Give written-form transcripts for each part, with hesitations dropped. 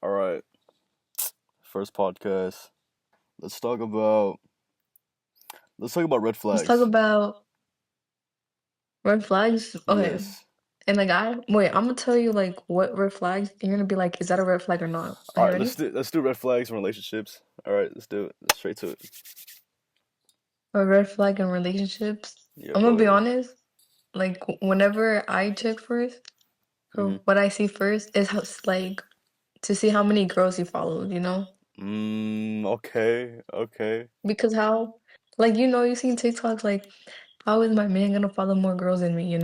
All right, first podcast. Let's talk about let's talk about red Let's talk flags. about red flags. Okay. Yes. And like I'm gonna tell you like what red flags, and you're gonna be like, is that a red flag or not? Are All you right, ready? let's do red flags in relationships. All right, let's do it. Let's straight to it. A red flag in relationships. Yeah, I'm go gonna be ahead. honest. Like whenever I check first, Mm-hmm. so what I see first is how like to see how many girls you followed, Okay, okay. Because how, like you seen TikToks like, how is my man gonna follow more girls than me?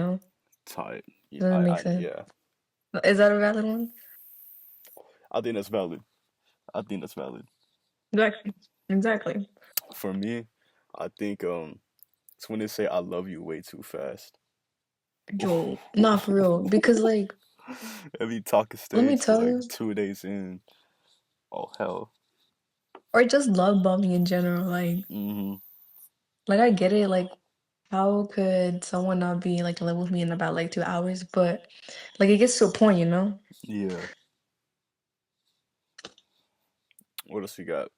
Tight. Yeah, Doesn't make sense. yeah. Is that a valid one? I think that's valid. I think that's valid. Exactly. Exactly. For me, I think it's when they say I love you way too fast. Joel, not for real. Because like, Every talking let me stage to tell like you, 2 days in. Oh hell. or just love bombing in general. Mm-hmm. Like I get it. Like, how could someone not be like in love with me in about like 2 hours? But like, it gets to a point. Yeah. What else we got?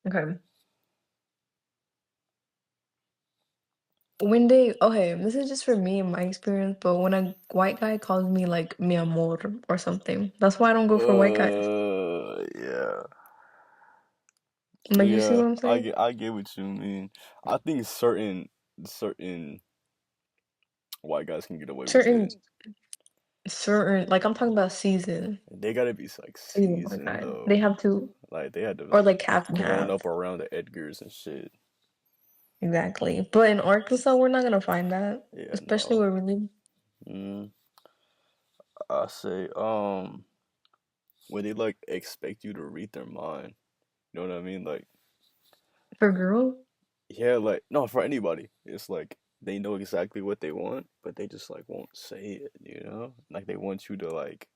Okay. When they, okay, this is just for me and my experience, but when a white guy calls me like mi amor or something, that's why I don't go for white guys. Yeah. Like, you see Yeah, what I'm saying? I get what you mean. I think certain white guys can get away with Certain, it. like I'm talking about They gotta be like season white seasoned guys. though. They have to, Like they had to or like like half and grown half. up around the Edgars and shit. Exactly. But in Arkansas, we're not gonna find that, Yeah, especially no. where we live. Mm, I say when they like expect you to read their mind. You know what I mean? Like For girls, yeah, like no, for anybody. It's like they know exactly what they want, but they just like won't say it, you know? Like they want you to like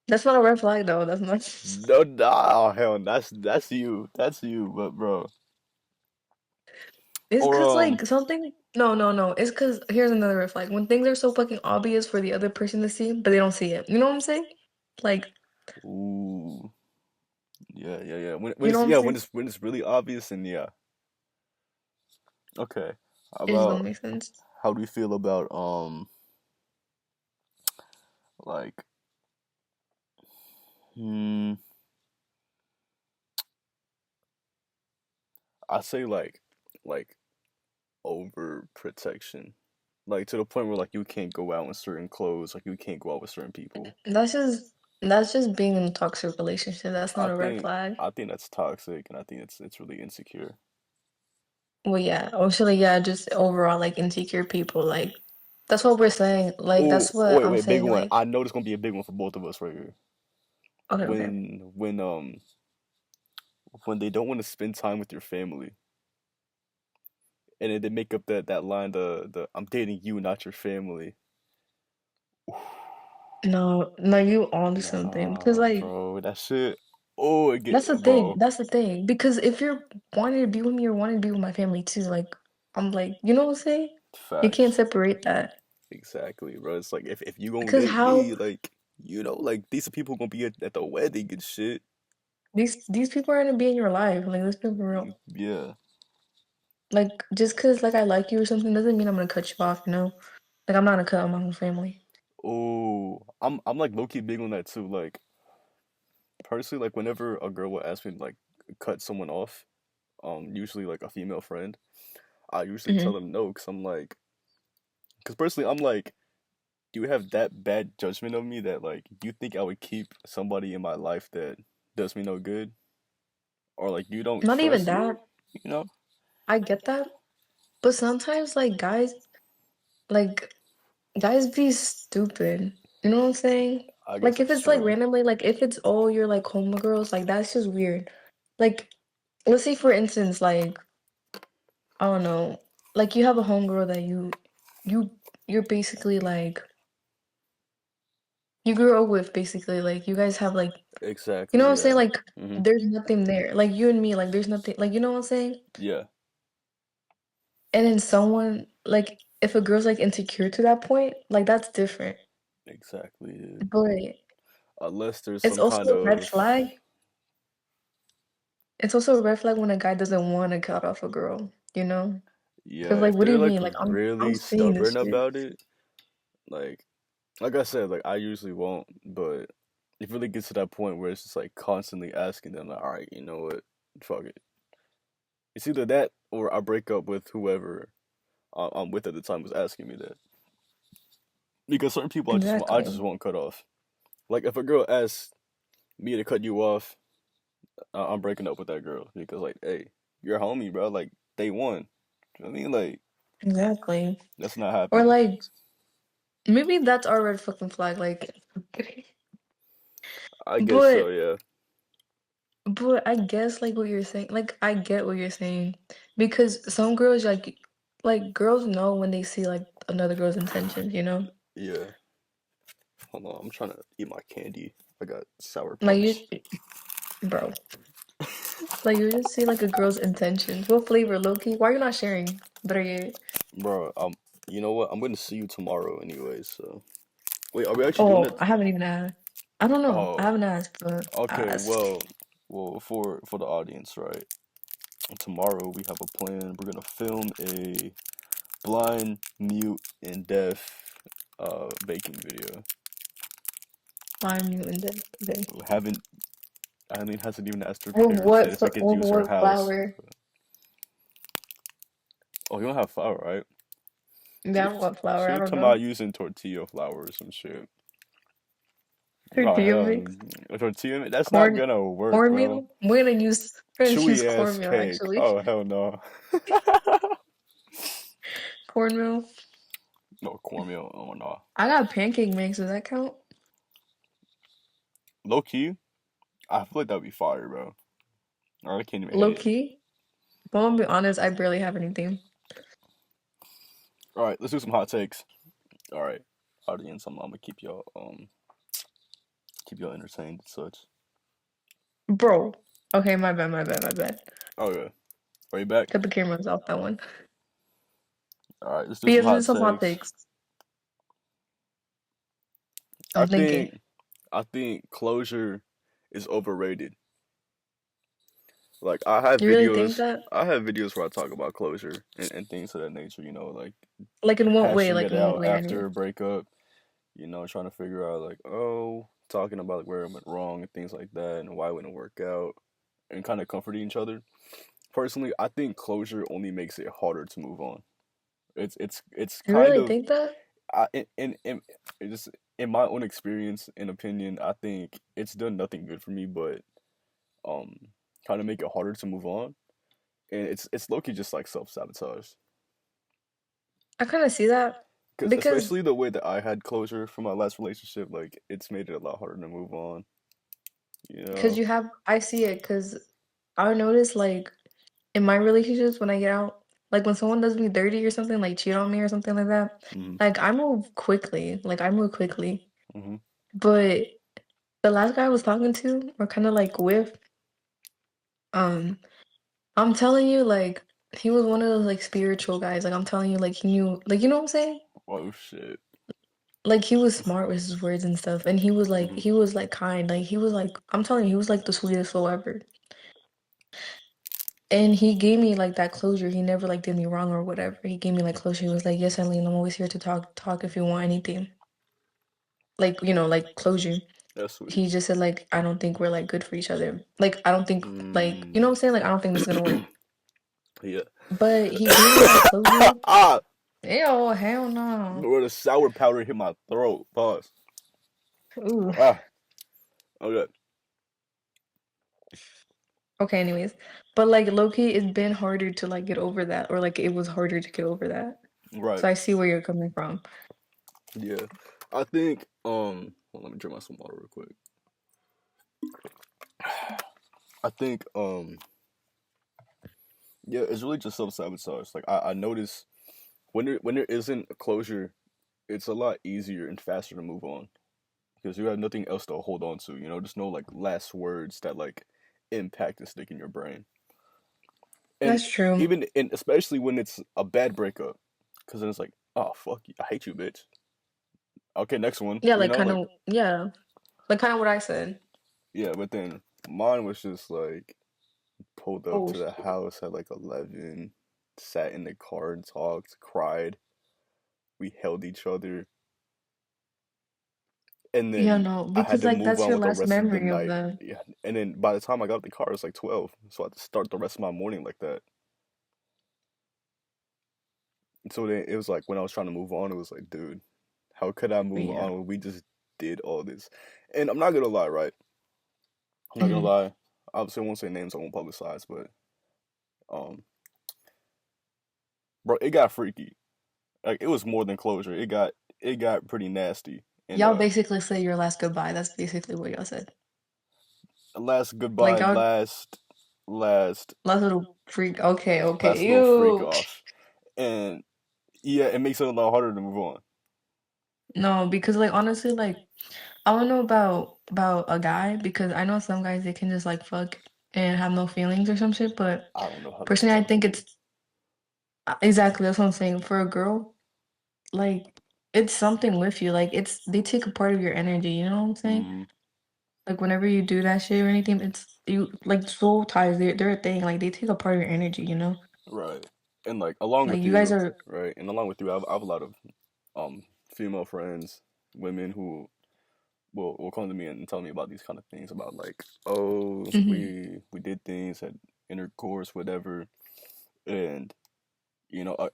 that's not a red flag though. That's not. no, nah, hell, that's you, but bro, It's or cause like something. No, no, no. It's cause here's another red flag. When things are so fucking obvious for the other person to see, but they don't see it. You know what I'm saying? Like, ooh, yeah, yeah, yeah. When you know it's what I'm yeah, saying? when it's really obvious, and yeah, okay. How It just don't about make sense. how do you feel about like hmm, I say like overprotection, like to the point where like you can't go out in certain clothes, like you can't go out with certain people. That's just that's just being in a toxic relationship. That's not I a red think flag. I think that's toxic, and I think it's really insecure. Well, yeah. Actually, yeah. Just overall, like insecure people. Like that's what we're saying. Like Oh, that's what I'm wait, big saying. one. Like, I know it's gonna be a big one for both of us right here. okay, okay. When they don't want to spend time with your family, and then they make up that line, the I'm dating you, not your family. No, no, you on something because Nah, like bro, that shit. Oh, it that's get the thing. bro. That's the thing. Because if you're wanting to be with me, you're wanting to be with my family too. Like I'm like, you know what I'm saying? You can't Facts. separate that. Exactly, bro. It's like if you gonna Because date how me, like like these are people gonna be at the wedding and shit. these people are gonna be in your life. Like let's be real. Yeah. Like just because like I like you or something doesn't mean I'm gonna cut you off. Like I'm not gonna cut my own family. Oh, I'm like low key big on that too. Like personally, like whenever a girl will ask me to like cut someone off, usually like a female friend, I usually tell Hmm. them no, because I'm like, because personally, I'm like, do you have that bad judgment of me that like you think I would keep somebody in my life that does me no good, or like you don't Not even trust me, that. you know? I get that. But sometimes like guys be stupid. You know what I'm saying? I guess Like if that's it's like true. randomly, like if it's oh you're like homegirls, like that's just weird. Like let's say for instance, like I don't know, like you have a homegirl that you you're basically like you grew up with basically like you guys have like you know Exactly. what I'm saying? Yeah. Like Hmm. there's nothing there. Like you and me, like there's nothing like you know what I'm saying? Yeah. And then someone like if a girl's like insecure to that point, like that's different. Exactly. Yeah. But unless there's It's some kind also a red of flag. It's also a red flag when a guy doesn't want to cut off a girl, you know? yeah, Because like, if what do they're you like mean? Like, I'm really saying this stubborn shit. about it, like I said, like I usually won't, but it really gets to that point where it's just like constantly asking them, like, all right, you know what, fuck it. It's either that or I break up with whoever I'm with at the time was asking me that. Because certain people I just Exactly. won't cut off. Like if a girl asks me to cut you off, I'm breaking up with that girl because like, hey, you're a homie, bro. Like day one. You know what I mean, like Exactly. that's not Or happening. like, maybe that's our red fucking flag. Like, I guess so, but yeah. But I guess like what you're saying, like I get what you're saying because some girls like girls know when they see like another girl's intentions, you know? Yeah. Hold on, I'm trying to eat my candy. I got sour Like puffs. bro, like you just see like a girl's intentions. What flavor, Loki? Why are you not sharing? Better yet. Bro, you know what? I'm gonna see you tomorrow anyway, so wait, are we actually doing Oh, that? I haven't even asked. I don't know. I Oh, haven't asked, but I okay, asked. well for the audience, right? Tomorrow we have a plan. We're gonna film a blind, mute, and deaf baking video. Find you in the okay. We haven't Eileen hasn't even asked her With parents yet what if we could with use her what house. flower? Oh, you don't have flour, right? Yeah, what flower? She I was don't talking know. about using tortilla flour or some shit. Oh Tortilla hell, mix, tortilla? That's not corn gonna work, bro. cornmeal. We're gonna use Chewy ass cornmeal cake. actually. Oh hell no. Cornmeal. No cornmeal. Oh no. I got pancake mix. Does that count? Low key, I feel like that'd be fire, bro. I can't even Low hate it. key. But I'm gonna be honest, I barely have anything. All right, let's do some hot takes. All right, audience, I'm gonna keep y'all entertained and such. Bro. Okay, my bad. Okay, are you back? Cut the cameras off that one. All right, let's do But yeah, some this hot is some hot takes. takes. I I'm thinking. think I think closure is overrated. Like You really think that? I have videos where I talk about closure and things of that nature. You know, like Like in what way? hashing Like it in what out way? I mean, after a breakup. You know, trying to figure out like, oh, talking about like where it went wrong and things like that, and why it wouldn't work out, and kind of comforting each other. Personally, I think closure only makes it harder to move on. It's you kind really of think that? in just in my own experience and opinion, I think it's done nothing good for me, but um, kind of make it harder to move on, and it's low key just like self sabotage. I kind of see that Because because especially the way that I had closure from my last relationship, like it's made it a lot harder to move on. You because know. you have. I see it because I notice like in my relationships when I get out, like when someone does me dirty or something, like cheat on me or something like that, Hmm. like I move quickly. Like I move quickly. Hmm. But the last guy I was talking to, or kind of like with, um, I'm telling you, like he was one of those like spiritual guys. Like I'm telling you, like he knew, like you know what I'm saying? Oh shit. Like he was smart with his words and stuff, and Hmm. he was like kind. Like he was like I'm telling you, he was like the sweetest soul ever. And he gave me like that closure. He never like did me wrong or whatever. He gave me like closure. He was like, "Yes, Eileen, I'm always here to talk if you want anything." Like, you know, like closure. That's sweet. He just said like, "I don't think we're like good for each other." Like, I don't think like, you know Mm. what I'm saying? Like, I don't think this is gonna work. Yeah. But he gave me that closure. Ah, Ew, hell no. bro, the sour powder hit my throat. Pause. Ooh. Ah, okay. Okay, anyways. But like low-key, it's been harder to like get over that, or like it was harder to get over that. Right. So I see where you're coming from. Yeah. I think well, let me drink my some water real quick. I think yeah, it's really just self sabotage. Like I notice when there isn't a closure, it's a lot easier and faster to move on because you have nothing else to hold on to. You know, there's no like last words that like impact and stick in your brain. And That's true. even and especially when it's a bad breakup, because then it's like, oh fuck you, I hate you, bitch. Okay, next one. Yeah, You like know, kind like of, yeah. Like kind of what I said. Yeah, but then mine was just like pulled up Oh, to the house at like 11, sat in the car and talked, cried. We held each other, and yeah, then no, I had because to like move that's on your with the last rest of the memory of night. them. Yeah, and then by the time I got the car, it was like 12, so I had to start the rest of my morning like that. So then it was like when I was trying to move on, it was like, dude, how could I move Yeah. on when we just did all this? And I'm not gonna lie, right? I'm not gonna Hmm. lie. Obviously, I won't say names. I won't publicize, but um, bro, it got freaky. Like it was more than closure. It got pretty nasty. And Y'all basically say your last goodbye. That's basically what y'all said. last Like goodbye, y'all last last little freak. Okay, last okay. little freak Ew. off. And yeah, it makes it a lot harder to move on. No, because like honestly, like I don't know about a guy because I know some guys they can just like fuck and have no feelings or some shit, but I don't know how that's personally I think possible. it's exactly that's what I'm saying. For a girl, like it's something with you. Like it's they take a part of your energy, you know what I'm saying? Mm, Like whenever you do that shit or anything, it's you like soul ties, they're a thing. Like they take a part of your energy, you know? right. And like along Like with you guys you, are right? And along with you, I have a lot of um female friends, women who will come to me and tell me about these kind of things about like, oh, mhm. we did things, had intercourse, whatever, and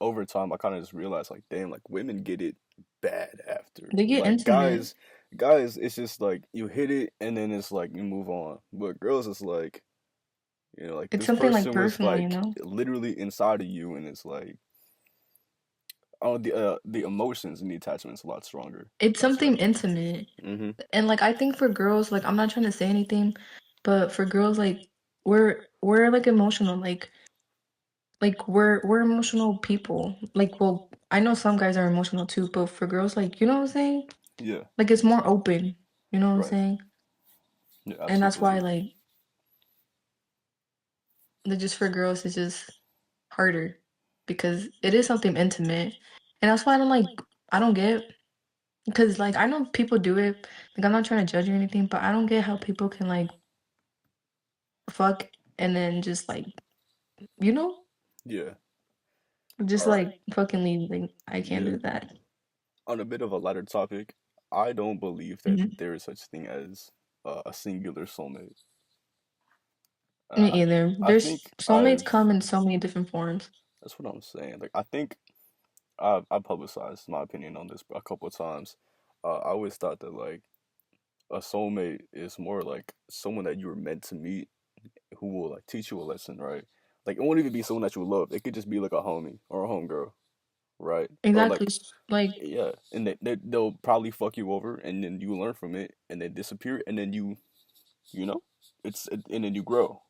over time, I kind of just realized like, damn, like women get it bad after. They get Like intimate. guys, it's just like you hit it and then it's like you move on. But girls, it's like, like It's this something like person was personal, you like know? literally inside of you, and it's like, oh, the emotions and the attachment's a lot stronger. It's I'd say. something intimate. Mm-hmm. And like I think for girls, like I'm not trying to say anything, but for girls, like we're like emotional, like we're emotional people. Like, well, I know some guys are emotional too, but for girls, like you know what I'm saying? Yeah. Like it's more open. You know what I'm Right. saying? Yeah. And that's why Absolutely. like just for girls, it's just harder because it is something intimate, and that's why I don't get because like I know people do it. Like I'm not trying to judge or anything, but I don't get how people can like fuck and then just like you know Yeah. just All right. like fucking leave. Like I can't Yeah. do that. On a bit of a lighter topic, I don't believe that Mhm. there is such thing as a singular soulmate. Me Uh, either. I There's think soulmates I've. come in so many different forms. That's what I'm saying. Like I think I publicized my opinion on this a couple of times. I always thought that like a soulmate is more like someone that you were meant to meet, who will like teach you a lesson, right? Like it won't even be someone that you love. It could just be like a homie or a homegirl, right? Or Exactly. like, Like yeah, and they'll probably fuck you over, and then you learn from it, and they disappear, and then you know, and then you grow.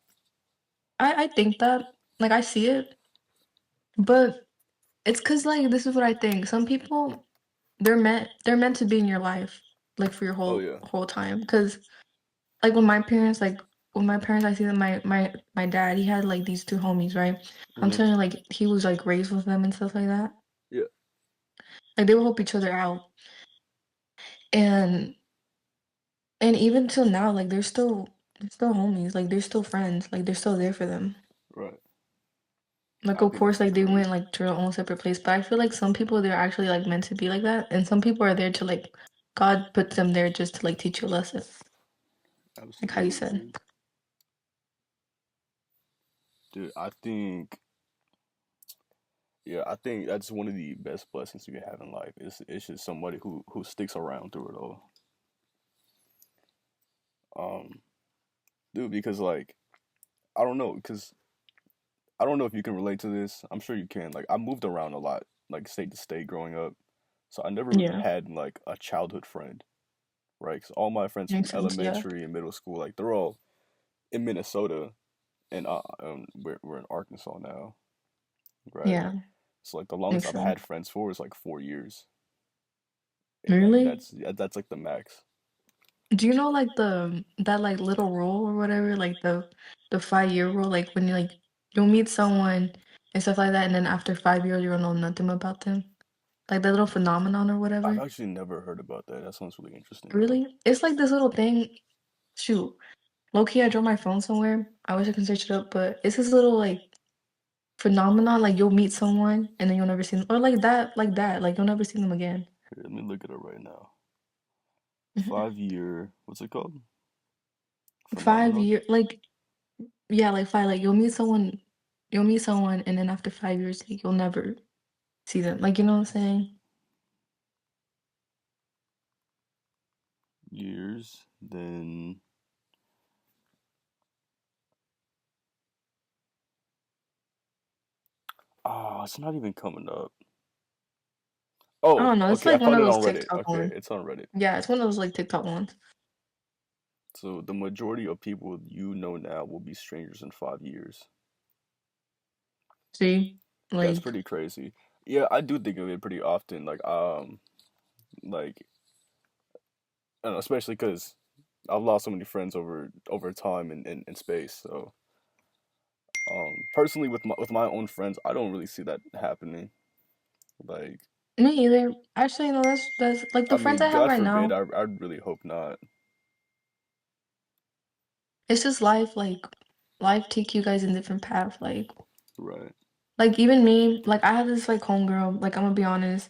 I think that like I see it, but it's cause like this is what I think. Some people they're meant to be in your life like for your Oh whole yeah. whole time. Cause like when my parents I see that my dad he had like these two homies, right? I'm Hmm. telling you like he was like raised with them and stuff like that. Yeah. Like they would help each other out. And and even till now, like they're still homies, like they're still friends, like they're still there for them. Right. Like I of think course, that's like they great. went like to their own separate place, but I feel like some people they're actually like meant to be like that, and some people are there to like God puts them there just to like teach you a lesson, like how you Absolutely, said. dude. Dude, I think yeah, I think that's one of the best blessings you can have in life. It's just somebody who sticks around through it all. Um, dude, because like I don't know if you can relate to this. I'm sure you can. Like I moved around a lot, like state to state growing up. So I never really Yeah, had like a childhood friend, right? Because all my friends from makes sense. Yeah, elementary and middle school, like they're all in Minnesota, and we're in Arkansas now, right? yeah, So like the longest makes I've sense. had friends for is like 4 years, and like Really? that's like the max. Do you know like the that like little rule or whatever, like the 5 year rule, like when you'll meet someone and stuff like that, and then after 5 years you'll know nothing about them. like that little phenomenon or I've whatever. actually never heard about that. That sounds really interesting though. Really? It's like this little thing. Shoot, low key, I dropped my phone somewhere. I wish I could search it up, but it's this little like phenomenon. Like you'll meet someone and then you'll never see them, or like that, like that. Like you'll never see them again. Here, let me look it up right now. Mhm. 5 year, what's it called? 5 Phenomenon? year, like yeah, like five. Like you'll meet someone, and then after 5 years, like, you'll never see them. Like you know what I'm saying? Years, then it's not even coming up. I Oh, don't know. It's okay, I like one found of it those on Reddit. TikTok Okay, ones. it's on Reddit. Yeah, it's one of those like TikTok ones. So the majority of people you know now will be strangers in 5 years. See, That's like pretty crazy. Yeah, I do think of it pretty often. Like I don't know, especially because I've lost so many friends over time in space. So personally, with my own friends, I don't really see that happening. Like, me either. Actually, no, that's like I the friends I mean, have God right forbid, now. I really hope not. It's just life. Like life take you guys in different paths. Right. Like even me. Like I have this like homegirl. Like I'm gonna be honest.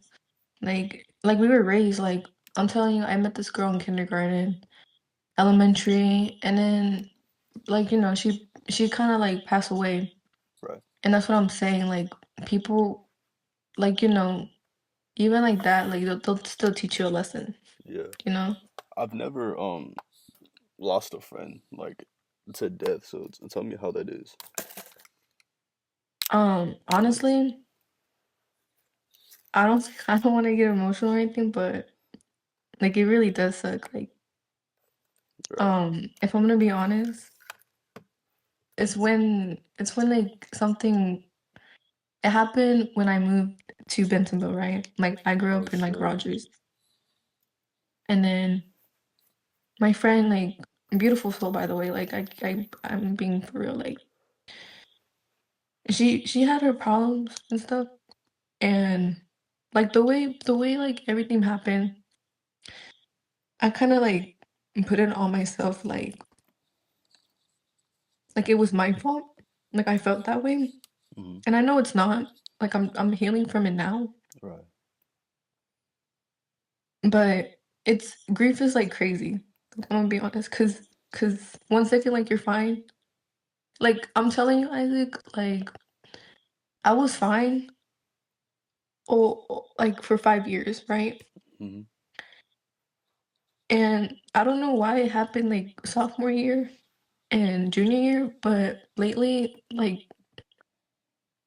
Like we were raised. Like I'm telling you, I met this girl in kindergarten, elementary, and then like she kind of like passed away, Right. and that's what I'm saying. Like people, like even like that, like they'll still teach you a lesson. Yeah. You know. I've never lost a friend like to death. So tell me how that is. Honestly, I don't want to get emotional or anything, but like it really does suck. Like, Right. if I'm gonna be honest, it's when like something it happened when I moved to Bentonville, right? Like I grew Oh up in like shit. Rogers, and then my friend, like beautiful soul by the way, like I'm being for real, like she had her problems and stuff, and like the way like everything happened, I kind of like put it on myself, like it was my fault. Like I felt that way. Hmm. And I know it's not. Like I'm healing from it now. Right. But it's grief is like crazy. I'm gonna be honest, cause 1 second like you're fine. Like I'm telling you, Isaac, like I was fine like for 5 years, right? Hmm. And I don't know why it happened like sophomore year and junior year, but lately, like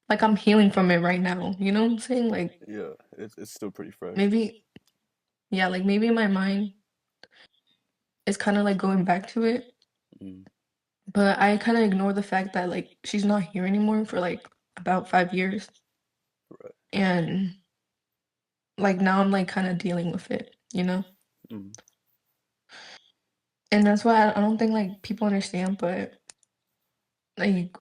I'm healing from it right now. You know what I'm saying? Like Yeah. It's still pretty fresh. maybe, yeah, like maybe my mind is kind of like going back to it, Mm. but I kind of ignore the fact that like she's not here anymore for like about 5 years, Right. and like now I'm like kind of dealing with it, you know? Mm. And that's why I don't think like people understand, but like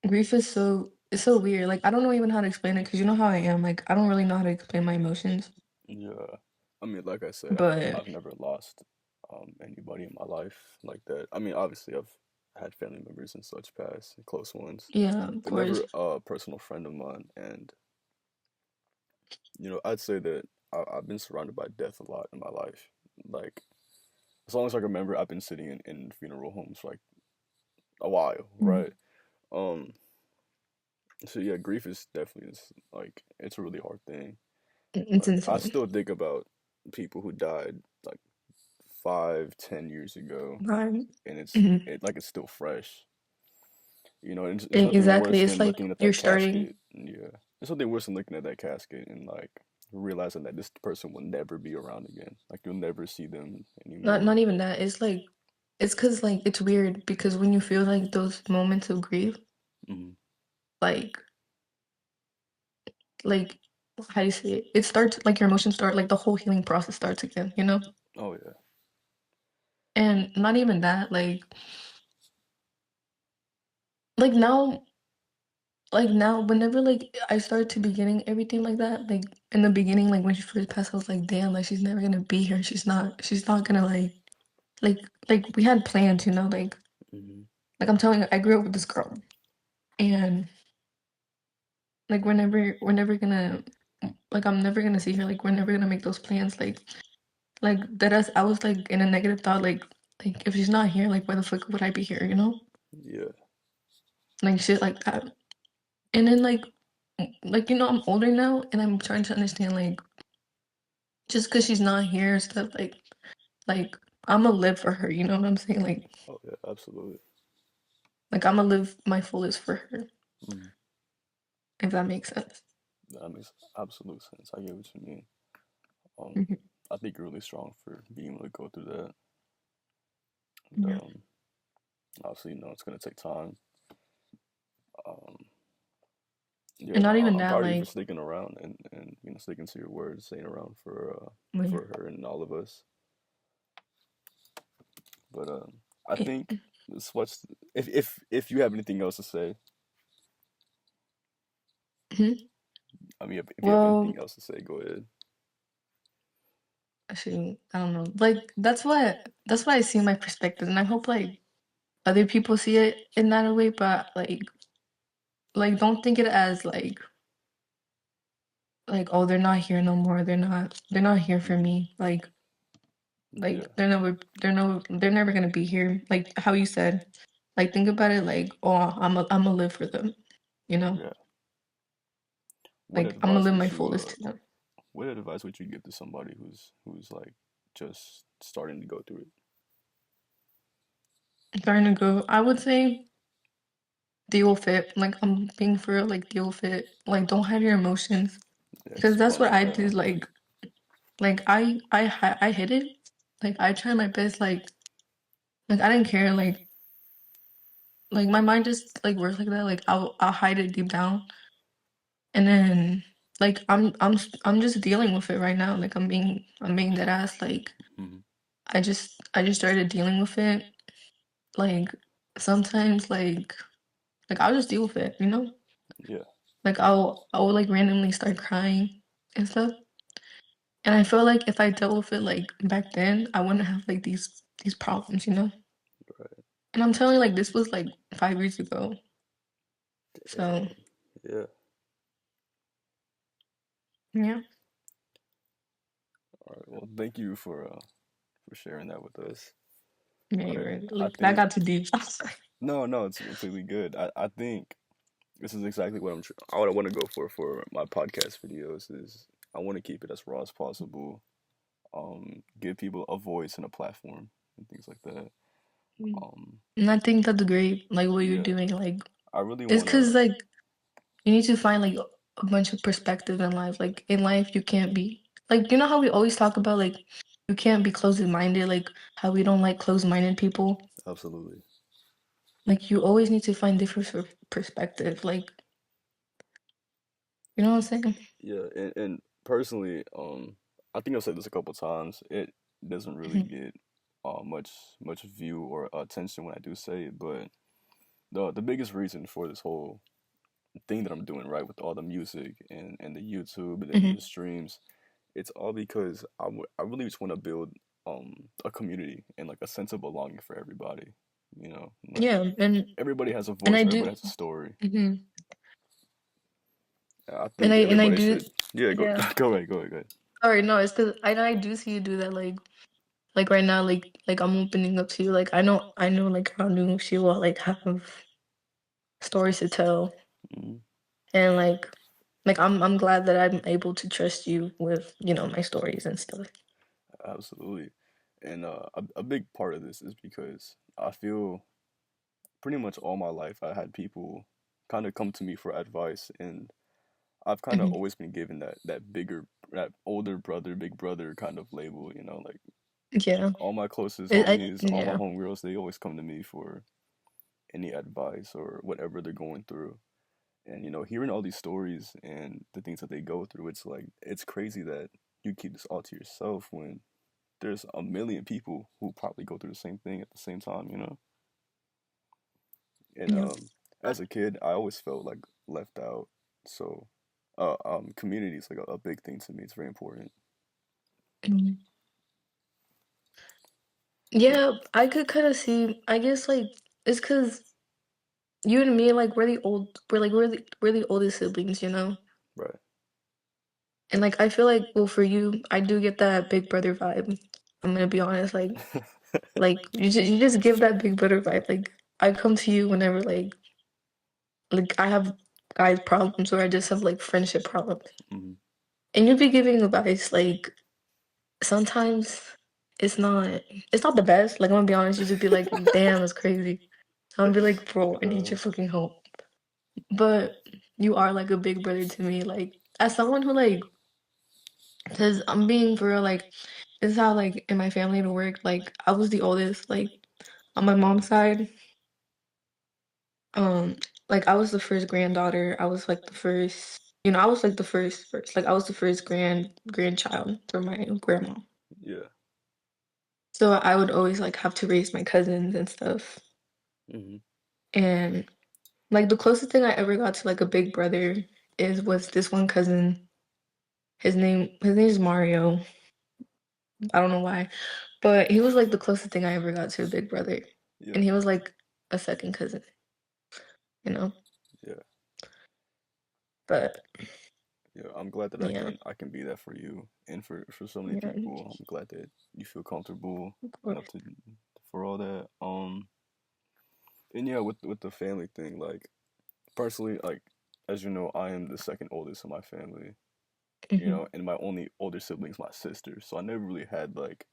grief is so it's so weird. Like I don't know even how to explain it because you know how I am. Like I don't really know how to explain my emotions, Yeah. I mean, like I said, but I've never lost anybody in my life like that. I mean, obviously I've had family members and such pass, close ones, yeah, of but course. never a personal friend of mine. And I'd say that I've been surrounded by death a lot in my life. Like as long as I can remember, I've been sitting in funeral homes for like a while, Mm. right? Um, so yeah, grief is definitely like it's a really hard thing. It's Like I insane. still think about people who died like 5, 10 years ago, Right. and Mhm. it's still fresh. And there's nothing Exactly. worse It's than like looking at you're that starting. casket. Yeah, there's nothing worse than looking at that casket and like realizing that this person will never be around again. Like you'll never see them Not anymore. even that. It's like it's because like it's weird because when you feel like those moments of grief, Hmm. like like how do you say it? It starts like your emotions start like the whole healing process starts again, you know? Oh yeah. And not even that, like now like now, whenever like I started to beginning everything like that, like in the beginning, like when she first passed, I was like, damn, like she's never gonna be here. She's not gonna like like we had plans, you know, Hmm. like I'm telling you, I grew up with this girl, and like we're never gonna like I'm never gonna see her. Like we're never gonna make those plans. Like that as I was like in a negative thought, like if she's not here, like why the fuck would I be here? You know, Yeah. like shit like that. And then like you know, I'm older now, and I'm trying to understand like just because she's not here and stuff like I'm gonna live for her. You know what I'm saying? Oh yeah, absolutely. Like I'm gonna live my fullest for her, Mm. if that makes sense. That makes absolute sense. I get what you mean. Um, Mhm. I think you're really strong for being able to go through that. And, Yeah, obviously, it's gonna take time. Um, yeah, and and not even I'm that. proud of you for Like, sticking around and sticking to your word, staying around like, for her and all of us. But I eh, think this what's if you have anything else to say, mhm. I mean, if you have Well, anything else to say, go ahead. actually, I don't know. Like that's what I see in my perspective, and I hope like other people see it in that way. But like don't think it as like oh they're not here no more. They're not here for Hmm. me. Yeah, Like they're never gonna be here. Like how you said. Like think about it like oh I'm gonna live for them. You know, yeah. What like I'm gonna advice live would my you fullest to them. what advice would you give to somebody who's like just starting to go through it? Trying to go. I would say deal with it. Like I'm being for real. Like deal with it. Like don't hide your emotions Yeah, because 'cause that's oh what I yeah, did. Like I hid it. Like I tried my best. Like I didn't care. Like my mind just like works like that. Like I'll hide it deep down, and then like I'm just dealing with it right now. Like I'm being that ass. Like hmm, I just started dealing with it. Like sometimes like I'll just deal with it. You know. yeah, Like I will like randomly start crying and stuff. And I feel like if I dealt with it like back then, I wouldn't have like these problems. You know. right. And I'm telling you, like this was like 5 years ago. So Damn, yeah. yeah. All right. Well, thank you for sharing that with us. Yeah, All you're right. right. I Like that think got too deep. no, it's completely good. I think this is exactly what I want to go for my podcast videos is I want to keep it as raw as possible. Give people a voice and a platform and things like that. Um, And I think that's great, like what you're yeah, doing. Like I really it's want because to. like you need to find like a bunch of perspective in life. Like in life, you can't be like you know how we always talk about like you can't be closed-minded. Like how we don't like closed-minded people. Absolutely. Like you always need to find different perspective. Like you know what I'm saying? Yeah, and personally, I think I've said this a couple times. It doesn't really Mhm. get much view or attention when I do say it, but the biggest reason for this whole thing that I'm doing right with all the music and the YouTube and then the Mhm. streams, it's all because I really just want to build a community and like a sense of belonging for everybody. Like Yeah, everybody has a and voice, I everybody do. has a story. Mhm. I think And I everybody do. should. Yeah, go Yeah. go ahead. Sorry, no, it's because I do see you do that. Like right now, like I'm opening up to you. Like I know like how new she will like have stories to tell, Mhm. and like I'm glad that I'm able to trust you with you know my stories and stuff. Absolutely. And a big part of this is because I feel pretty much all my life I had people kind of come to me for advice, and I've kind of Mhm. always been given that older brother, big brother kind of label. Like Yeah, all my closest homies, all my yeah, homegirls, they always come to me for any advice or whatever they're going through. And hearing all these stories and the things that they go through, it's like it's crazy that you keep this all to yourself when there's a million people who probably go through the same thing at the same time. And yeah. as a kid, I always felt like left out. So, community is like a big thing to me. It's very important. Mhm. Yeah, Yeah, I could kind of see. I guess like it's because you and me like we're the oldest siblings, you know. right. And like I feel like well for you, I do get that big brother vibe. I'm gonna be honest, like you just give that big brother vibe. Like I come to you whenever like I have guys problems or I just have like friendship problems. Hmm. And you'd be giving advice like sometimes it's not the best. Like I'm gonna be honest, you just be like, damn, it's crazy. I'm gonna be like, bro, I need your Uh, fucking help. But you are like a big brother to me. Like as someone who like because I'm being for real, like this is how like in my family to work. Like I was the oldest, like on my mhm. mom's side. Um, like I was the first granddaughter. I was like the first, I was like the first. Like I was the first grandchild for my grandma. Yeah. So I would always like have to raise my cousins and stuff. Hmm. And like the closest thing I ever got to like a big brother is was this one cousin. His name is Mario. I don't know why, but he was like the closest thing I ever got to a big brother, Yeah. and he was like a second cousin, you know. Yeah. But Yeah. I'm glad that yeah, I can be that for you and for so many yeah, people. I'm glad that you feel comfortable of enough course. to for all that. And yeah, with the family thing, like personally, like as you know, I am the second oldest in my family. You Hmm. know, and my only older sibling's my sister. So I never really had like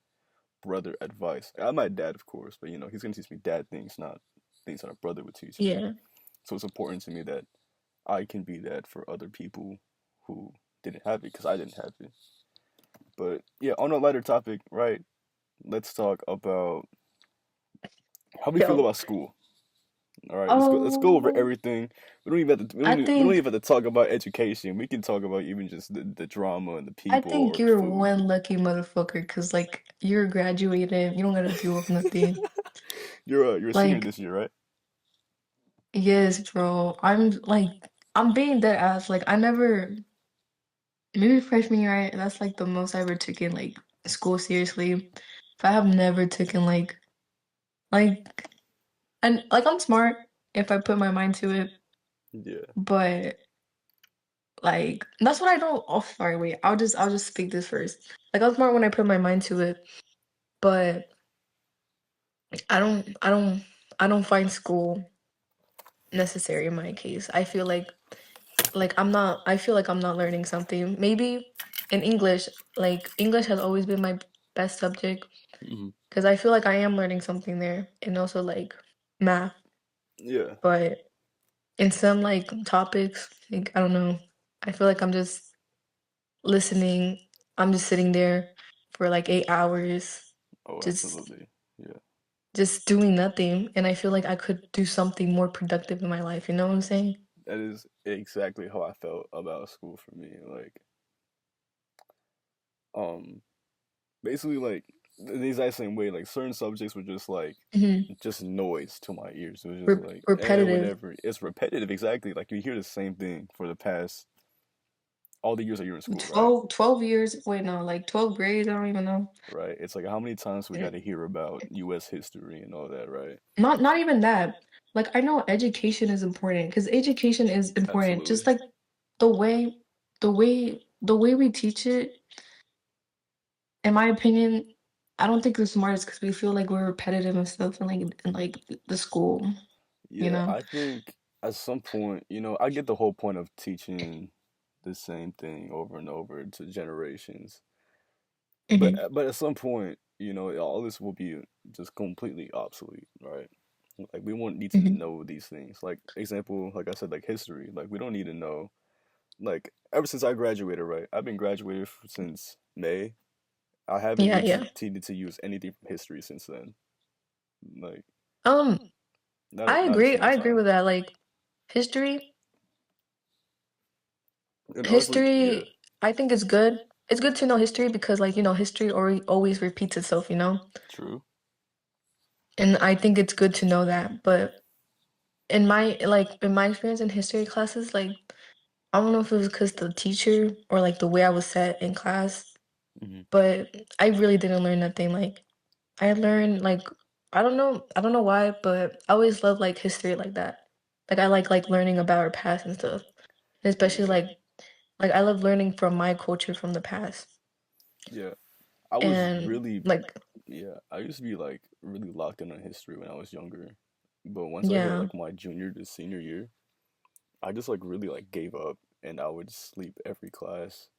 brother advice. I had my dad, of course, but you know, he's gonna teach me dad things, not things that a brother would teach me. Yeah, So it's important to me that I can be that for other people who didn't have it because I didn't have it. But yeah, on a lighter topic, right? Let's talk about how we feel yo, about school. All right, let's go over oh, everything. We don't even have to, I we don't think even have to talk about education. We can talk about even just the drama and the I people think or you're food. one lucky motherfucker because like you're graduated, you don't gotta deal with nothing. You're a senior Like this year, right? yes, bro, I'm being dead ass. Like I never maybe freshman year, that's like the most I ever taken like school seriously. But I have never taken like and like I'm smart if I put my mind to it, Yeah. but like that's what I don't. Oh, sorry, wait. I'll just speak this first. Like I'm smart when I put my mind to it, but I don't I don't I don't find school necessary in my case. I feel like I'm not. I feel like I'm not learning something. Maybe in English, like English has always been my best subject Hmm. because I feel like I am learning something there, and also like math. Yeah. But in some like topics, like I don't know. I feel like I'm just listening. I'm just sitting there for like 8 hours, Oh, just absolutely. Yeah. just doing nothing. And I feel like I could do something more productive in my life. You know what I'm saying? That is exactly how I felt about school for me. Like, um, basically, like the exact same way. Like certain subjects were Hmm. just noise to my ears. It was just like, Repetitive. whatever. It's repetitive. Exactly. Like you hear the same thing for the past all the years that you're in school, right? 12 years. Wait, no, like 12 grades. I don't even know. Right. It's like how many times we got Mm, to hear about U.S. history and all that, right? not even that. Like I know education is important because education is important. Absolutely. Just like the way the way we teach it, in my opinion, I don't think the smartest because we feel like we're repetitive and stuff in like the school, you Yeah, know? I think at some point, I get the whole point of teaching the same thing over and over to generations. But Hmm. but at some point, all this will be just completely obsolete, right? Like we won't need to Hmm. know these things. Like example, like I said, like history. Like we don't need to know. Like ever since I graduated, right? I've been graduated since May. I haven't Yeah, yeah. needed to use anything from history since then. Like Um, not a I single agree time. with that. Like history, And honestly, yeah, history, I think it's good. It's good to know history because like, history always repeats itself. true. And I think it's good to know that. But in my experience in history classes, like I don't know if it was because the teacher or like the way I was set in class, Hmm. but I really didn't learn nothing. Like I learned like I don't know why, but I always loved like history like that. Like I like learning about our past and stuff. And especially Yeah, like I love learning from my culture from the past. yeah. I was And really, like yeah. I used to be like really locked in on history when I was younger, but once I hit yeah. like my junior to senior year, I just like really like gave up, and I would sleep every class.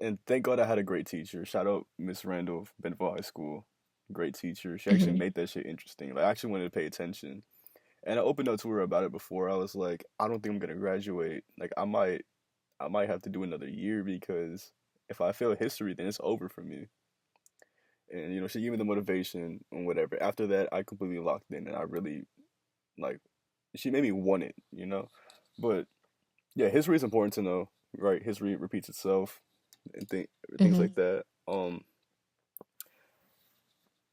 And thank God I had a great teacher. Shout out Miss Randall of Bentonville High School. Great teacher. She actually Mhm. made that shit interesting. Like I actually wanted to pay attention. And I opened up to her about it before. I was like, I don't think I'm gonna graduate. Like I might have to do another year because if I fail history, then it's over for me. And she gave me the motivation and whatever. After that, I completely locked in, and I really like. She made me want it. But yeah, history is important to know, right? History repeats itself, and things like Mhm. that.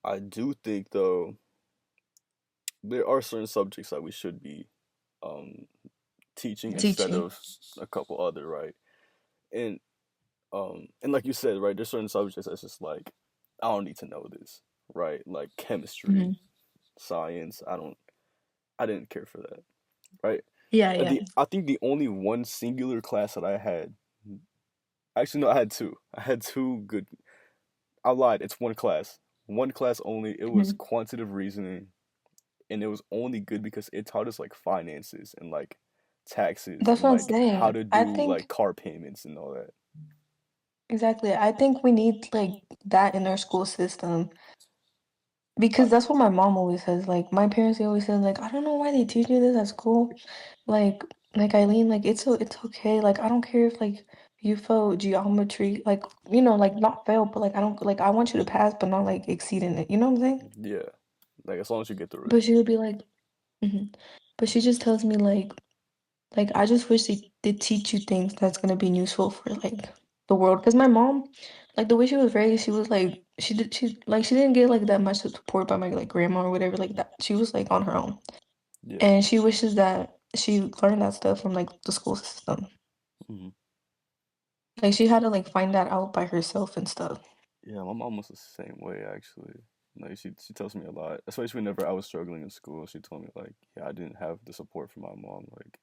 I do think though there are certain subjects that we should be um teaching instead Teaching. of a couple other, right? And like you said, right, there's certain subjects that's just like I don't need to know this, right? Like chemistry, Mhm. science. I didn't care for that, right? Yeah, yeah. I think the only one singular class that I had, actually no, I had two. I had two good. I lied. It's one class only. It was Mhm. quantitative reasoning, and it was only good because it taught us like finances and like taxes That's and what I'm like how saying. to I do like think car payments and all that. exactly. I think we need like that in our school system I, because that's what my mom always says. Like my parents they always said like I don't know why they teach you this at school. Like like Eileen, like it's okay. Like I don't care if like you fail geometry, like like not fail, but like I don't like I want you to pass, but not like exceeding it. You know what I'm saying? yeah, like as long as you get through it. But she would be like, mhm. But she just tells me like I just wish they did teach you things that's gonna be useful for like the world. Cause my mom, like the way she was raised, she was like she didn't get like that much support by my like grandma or whatever like that. She was like on her own, Yeah. and she wishes that she learned that stuff from like the school system. Hmm. Like she had to like find that out by herself and stuff. Yeah, my mom was the same way actually. Like she tells me a lot, especially whenever I was struggling in school. She told me like, yeah, I didn't have the support from my mom. Like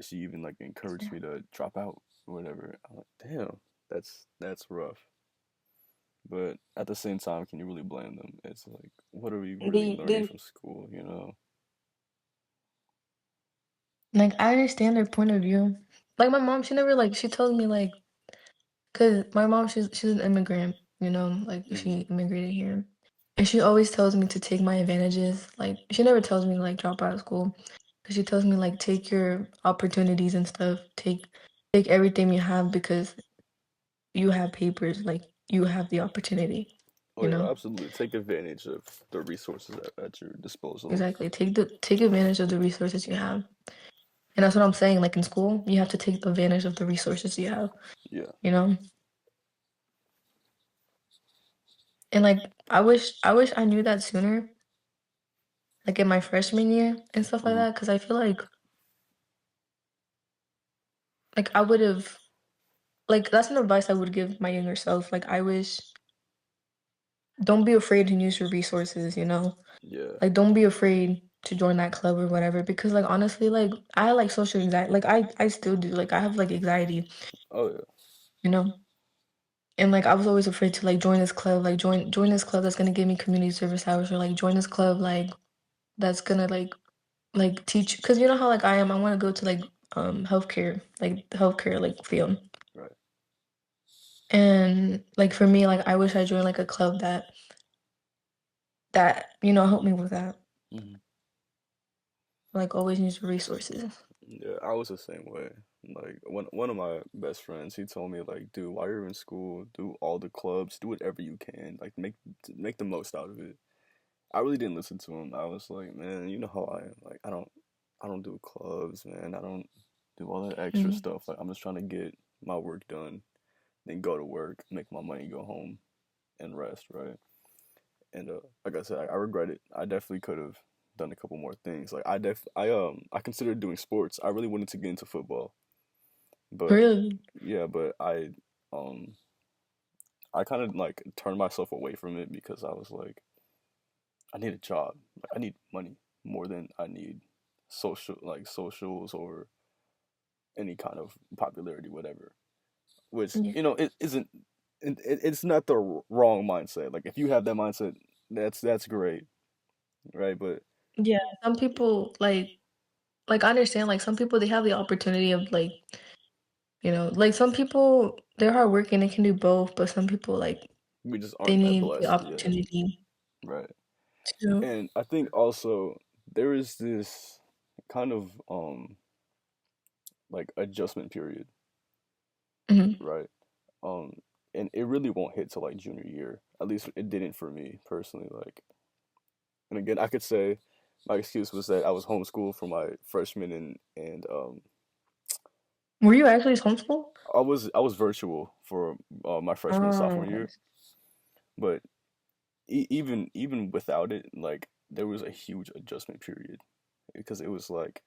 she even like encouraged me to drop out or whatever. I'm like, damn, that's rough. But at the same time, can you really blame them? It's like, what are we really learning They from school? like I understand their point of view. Like my mom, she never like she tells me like, cause my mom she's an immigrant, like Hmm. she immigrated here. And she always tells me to take my advantages. Like she never tells me to like drop out of school. Cause she tells me like take your opportunities and stuff. Take everything you have because you have papers, like you have the opportunity, Oh you yeah, know? absolutely. Take advantage of the resources at your disposal. Exactly. Take advantage of the resources you have. And that's what I'm saying. Like in school, you have to take advantage of the resources you have, Yeah. you know? And like I wish I knew that sooner, like in my freshman year and stuff like Hmm. that. Cause I feel like I would have like that's an advice I would give my younger self. Like I wish don't be afraid to use your resources, you know? Yeah. Like don't be afraid to join that club or whatever because like honestly like I like social anxiety. Like I still do. Like I have like anxiety, Oh yeah. you know? And like I was always afraid to like join this club, like join this club that's gonna give me community service hours or like join this club like that's gonna like teach because you know how like I am, I want to go to like healthcare, like the healthcare like field. Right. And like for me, like I wish I joined like a club that helped me with that. Hmm. Like always use resources. Yeah, I was the same way. Like one of my best friends, he told me like, dude, while you're in school, do all the clubs, do whatever you can, like make the most out of it. I really didn't listen to him. I was like, man, you know how I am. Like I don't do clubs, man. I don't do all that extra Mhm. stuff. Like I'm just trying to get my work done, then go to work, make my money, go home, and rest, right? And like I said, I regret it. I definitely could have. done a couple more things. Like I considered doing sports. I really wanted to get into football, but Really? yeah, but um I kind of like turned myself away from it because I was like, I need a job. Like, I need money more than I need socials or any kind of popularity, whatever. Which Yeah. it isn't. It's not the wrong mindset. Like if you have that mindset, that's great, right? But Yeah. Some people like I understand like some people they have the opportunity of like, like some people they're hardworking, they can do both, but some people like we just they aren't that need the blessed. Yeah, opportunity right. to. And I think also there is this kind of like adjustment period, Mhm. right? Um, and it really won't hit till like junior year. At least it didn't for me personally. Like, and again, I could say my excuse was that I was homeschooled for my freshman and Were you actually homeschooled? I was virtual for my freshman and sophomore Oh, year. But even without it, like there was a huge adjustment period because it was like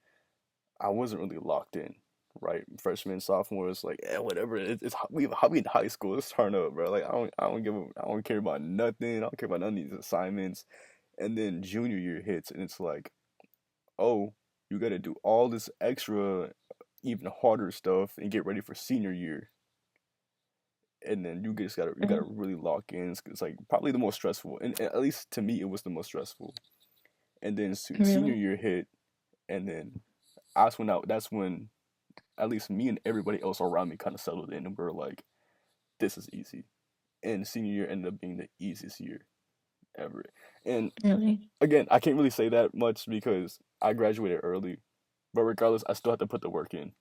I wasn't really locked in. Right, freshman, sophomore is like, yeah, whatever. We in high school. Let's turn up, bro. Like I don't care about nothing. I don't care about none of these assignments. And then junior year hits, and it's like, oh, you got to do all this extra, even harder stuff, and get ready for senior year. And then you gotta mhm. really lock in. It's like probably the most stressful, and at least to me, it was the most stressful. And then senior Really? year hit, and then that's when at least me and everybody else around me kind of settled in, and we're like, this is easy. And senior year ended up being the easiest year ever. And Really? again, I can't really say that much because I graduated early, but regardless, I still had to put the work in.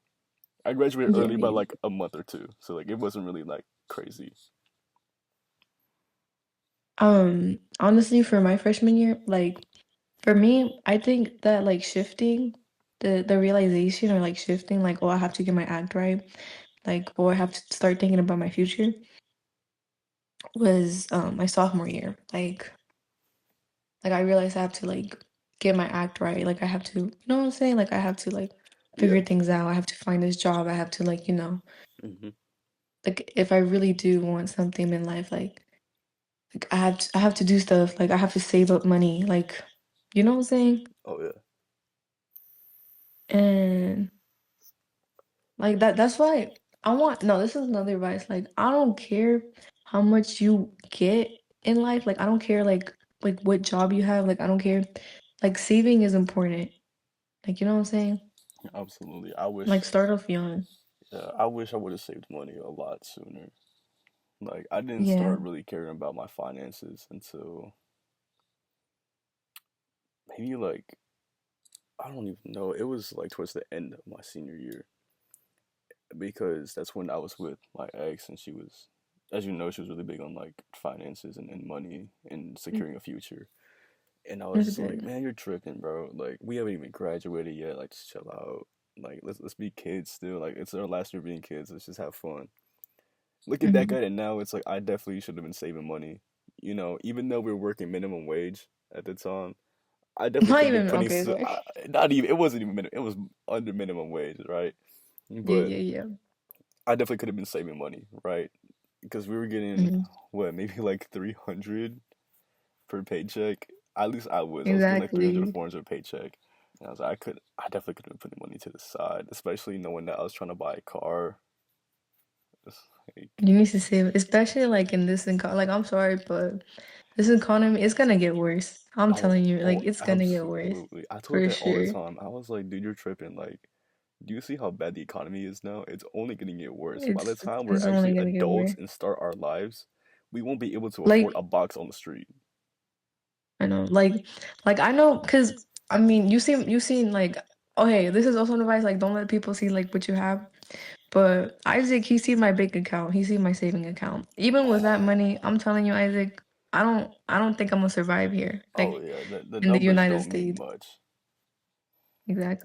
I graduated Yeah, early by yeah. like a month or two, so like it wasn't really like crazy. Honestly, for my freshman year, like for me, I think that like shifting the realization or like shifting like, oh, I have to get my act right, like, oh, I have to start thinking about my future was my sophomore year. Like I realized I have to like get my act right. Like I have to, you know what I'm saying? Like I have to like Yeah. figure things out. I have to find this job. I have to like, Hmm. like if I really do want something in life, like I have to do stuff. Like I have to save up money. Like, you know what I'm saying? Oh yeah. And like that's why I want no, this is another advice. Like I don't care how much you get in life. Like I don't care like what job you have. Like I don't care. Like saving is important. Like you know what I'm saying? Absolutely. Like start off young. I wish I would have saved money a lot sooner. Like I didn't Yeah. start really caring about my finances until maybe like I don't even know. It was like towards the end of my senior year because that's when I was with my ex and she was, as you know, she was really big on like finances and money and Mm, securing a future. And I was that's just like, good. man, you're tripping, bro. Like we haven't even graduated yet. Like just chill out. Like let's be kids still. Like it's our last year being kids. Let's just have fun. Looking back Mhm. at it now, it's like I definitely should have been saving money. Even though we were working minimum wage at the time, I definitely Not could have been even putting okay, sorry. not even it wasn't even minimum. It was under minimum wage, right? Yeah, But yeah, yeah. I definitely could have been saving money, right? Because we were getting Mhm. what maybe like 300 per paycheck. At least I was. I was getting like 300 to Exactly. 400 paycheck. And I was like, I definitely could have been putting money to the side, especially knowing that I was trying to buy a car. It's like, You need to save, especially like in this like I'm sorry, but this economy is gonna get worse. I'm oh, telling you, like oh, it's gonna get worse absolutely. I told for that all the sure. time. I was like, dude, you're tripping. Like, do you see how bad the economy is now? It's only gonna get worse. By the It's time we're it's only actually gonna get adults worse. and start our lives, we won't be able to afford Like a box on the street. I know, like I know, cause I mean, you seen like, okay, this is also an advice. Like, don't let people see like what you have. But Isaac, he see my bank account. He see my saving account. Even with that money, I'm telling you, Isaac, I don't think I'm gonna survive here, Oh like yeah, the in the numbers United don't mean States. much.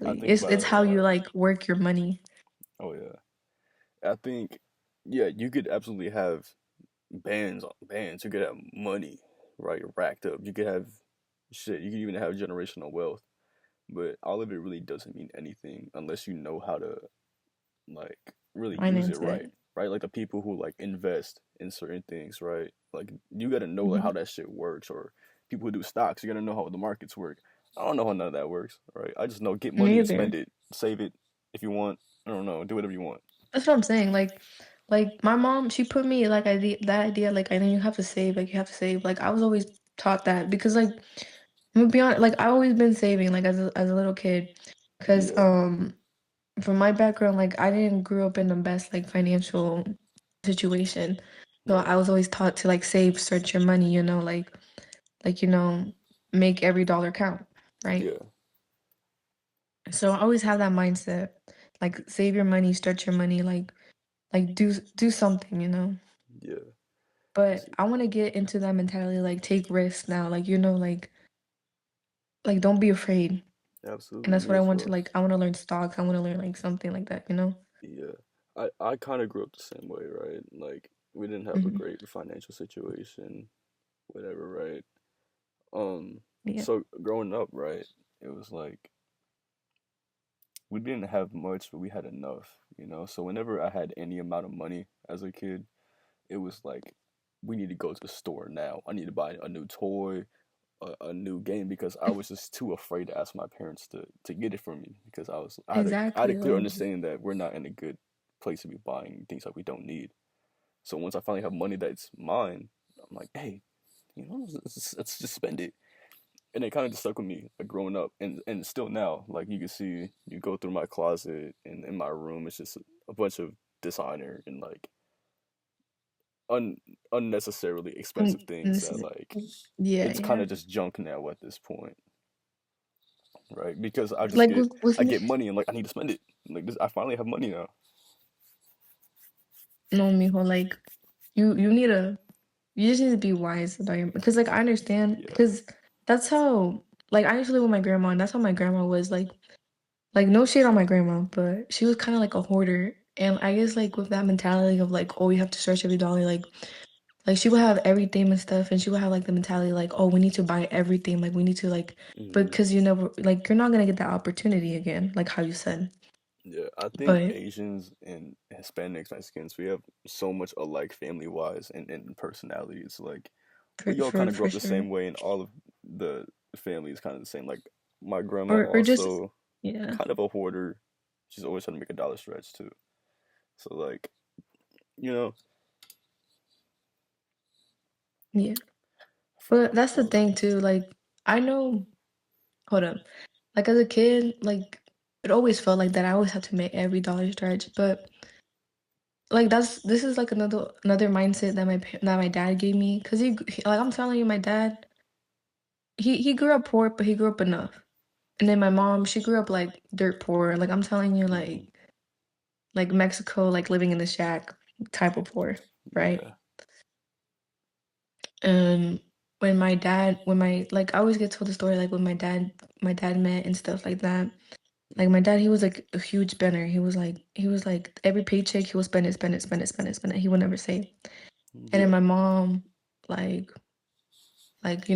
I Exactly. think It's about how you like work your money. oh yeah, I think yeah, you could absolutely have bands on bands. You could have money, right, racked up. You could have shit, you can even have generational wealth, but all of it really doesn't mean anything unless you know how to like really use it finance right, it. right? Like the people who like invest in certain things, right? Like you got to know like Mhm. how that shit works, or people who do stocks, you got to know how the markets work. I don't know how none of that works, right? I just know get money and Neither. spend it, save it if you want. I don't know, do whatever you want. That's what I'm saying. Like my mom, she put me like that idea. Like I know you have to save. Like you have to save. Like I was always taught that because like I'm gonna be honest. Like I always been saving. Like as a little kid, because Yeah, from my background, like I didn't grow up in the best like financial situation. So right. I was always taught to like save, stretch your money. Like make every dollar count, right? Yeah, So I always have that mindset, like save your money, stretch your money, like do something, you know. yeah. But See, I want to get into that mentality, like take risks now, like like don't be afraid. And absolutely, that's me what I as want to well. like. I want to learn stocks. I want to learn like something like that, you know. Yeah, I kind of grew up the same way, right? Like we didn't have a Hmm. great financial situation, whatever, right? Um, Yeah, so growing up, right, it was like we didn't have much, but we had enough, you know. So whenever I had any amount of money as a kid, it was like we need to go to the store now. I need to buy a new toy, a new game because I was just too afraid to ask my parents to get it for me because I had a exactly. clear understanding that we're not in a good place to be buying things that we don't need. So once I finally have money that's mine, I'm like, hey, let's just spend it. And it kind of just stuck with me like growing up and still now. Like you can see, you go through my closet and in my room, it's just a bunch of designer and like un unnecessarily Mm, expensive things this that is- like Yeah, it's kind yeah. of just junk now at this point, right? Because I just Like get with I me, get money and like I need to spend it. Like this, I finally have money now. no, mijo, like you need to you just need to be wise about your because like I understand Yeah. because that's how like I used to live with my grandma and that's how my grandma was like no shade on my grandma, but she was kind of like a hoarder. And I guess like with that mentality of like, oh, you have to stretch every dollar, like she would have everything and stuff, and she would have like the mentality like, oh, we need to buy everything, like we need to like, Hmm. because you never like you're not gonna get that opportunity again, like how you said. Yeah, I think But Asians and Hispanics, Mexicans, we have so much alike family wise and personalities. Like we all kind of grow for up the sure, same way, and all of the family is kind of the same. Like my grandma or just also yeah, kind of a hoarder. She's always trying to make a dollar stretch too. So like, you know, yeah. I But forgot that's what I the was thing gonna too. say. Like I know, hold up. Like as a kid, like it always felt like that. I always had to make every dollar stretch, but like this is like another mindset that that my dad gave me because like I'm telling you, my dad he grew up poor, but he grew up enough. And then my mom, she grew up like dirt poor. Like I'm telling you, Hmm. like Mexico, like living in the shack type of poor, right? Yeah. And when my like I always get told the story like when my dad met and stuff like that. Like my Hmm. dad, he was like a huge spender. He was like every paycheck he would spend it, spend it, spend it, spend it, spend it. He would never save. And then Yeah. my mom, like like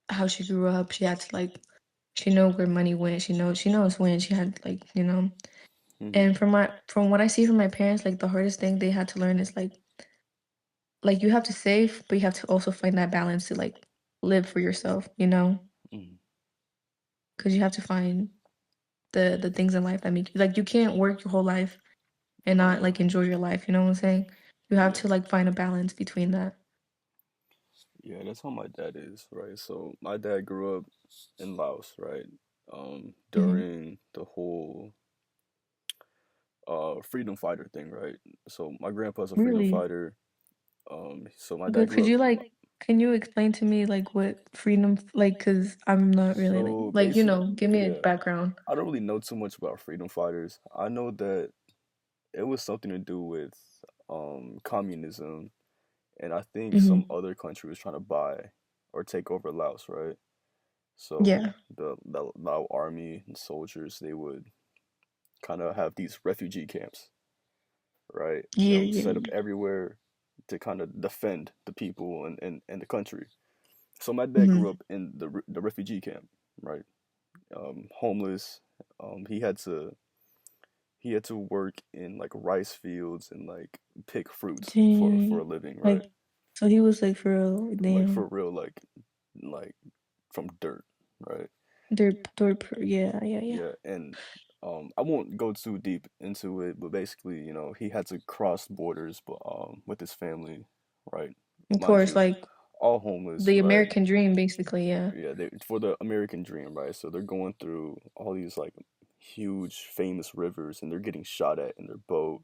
how she grew up, she had to like she know where money went. She knows when she had like Hmm. and from what I see from my parents, like the hardest thing they had to learn is like you have to save, but you have to also find that balance to like live for yourself, Hmm. because you have to find the things in life that make you like you can't work your whole life and not Yeah. like enjoy your life. You know what I'm saying? You have Yeah. to like find a balance between that. Yeah. That's how my dad is, right? So my dad grew up in Laos, right? Hmm. During the whole freedom fighter thing, right? So my grandpa's a freedom Really? fighter. So my dad But grew could up. you like can you explain to me like what freedom like because I'm not really So like give me a yeah, background. I don't really know too much about freedom fighters. I know that it was something to do with communism, and I think some Hmm. other country was trying to buy or take over Laos, right? So Yeah. the Lao army and soldiers they would kind of have these refugee camps, right? Yeah, That was yeah, set up yeah. everywhere to kind of defend the people and the country. So my dad grew Hmm. up in the refugee camp, right? Homeless. He had to work in like rice fields and like pick fruits for a Dang. living, right? Like, so he was like for real, Like damn. for real, like from dirt, right? Yeah, yeah, yeah. Yeah, and I won't go too deep into it, but basically, he had to cross borders, but with his family, right? Of Mind course, you, like all homeless, the right? American dream, basically, yeah. Yeah, for the American dream, right? So they're going through all these like huge famous rivers, and they're getting shot at in their boat,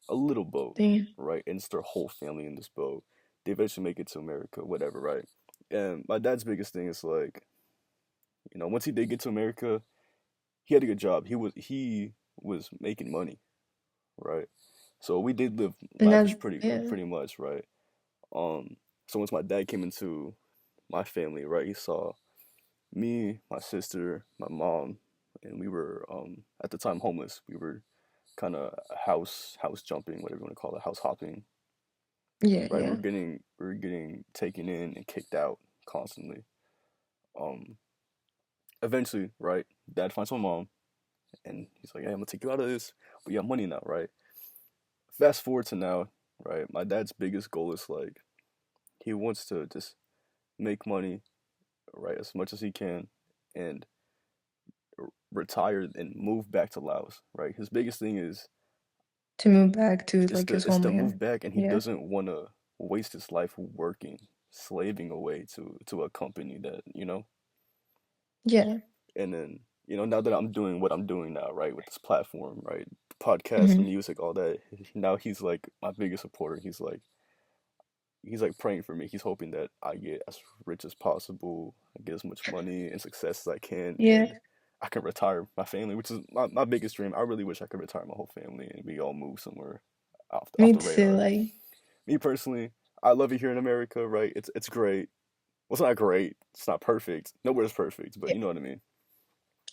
a little boat, Damn. right? And it's their whole family in this boat. They eventually make it to America, whatever, right? And my dad's biggest thing is like, once he did get to America, he had a good job. He was making money, right? So we did live And that's lavish pretty yeah, pretty much, right? Um, so once my dad came into my family, right, he saw me, my sister, my mom, and we were at the time homeless. We were kind of house jumping, whatever you want to call it, house hopping, yeah, right? yeah. We were getting taken in and kicked out constantly. Um, Eventually, right, dad finds my mom and he's like, "Hey, I'm gonna take you out of this. We got money now, right?" Fast forward to now, right? My dad's biggest goal is like he wants to just make money, right, as much as he can, and retire and move back to Laos, right? His biggest thing To move back to is like to his is to move homeland. back, and he Yeah, doesn't want to waste his life working, slaving away to a company that yeah. And then now that I'm doing what I'm doing now, right, with this platform, right, podcast, the Hmm. music, all that. Now he's like my biggest supporter. He's like praying for me. He's hoping that I get as rich as possible, I get as much money and success as I can, Yeah, and I can retire my family, which is my biggest dream. I really wish I could retire my whole family and we all move somewhere off me the too. radar. Like, Me personally, I love it here in America, right? It's great. Well, it's not great. It's not perfect. Nowhere's perfect, but yeah. you know what I mean.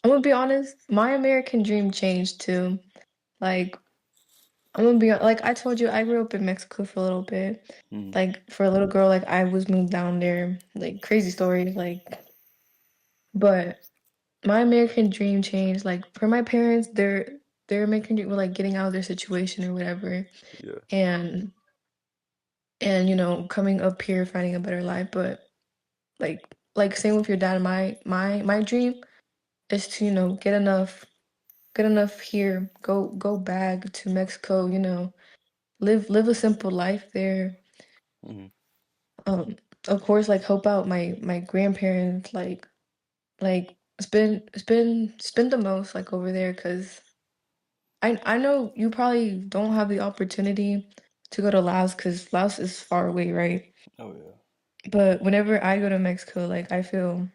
I'm gonna be honest. My American dream changed too. Like, I'm gonna be like I told you, I grew up in Mexico for a little bit. Hmm. Like for a little girl, like I was moved down there. Like crazy story. Like, but my American dream changed. Like for my parents, their American dream were like getting out of their situation or whatever, Yeah. and coming up here, finding a better life. But like same with your dad. My dream is to get enough here. Go back to Mexico. Live a simple life there. Hmm. Um, of course, like help out my grandparents. Like spend the most like over there because I know you probably don't have the opportunity to go to Laos because Laos is far away, right? Oh yeah. But whenever I go to Mexico, like I feel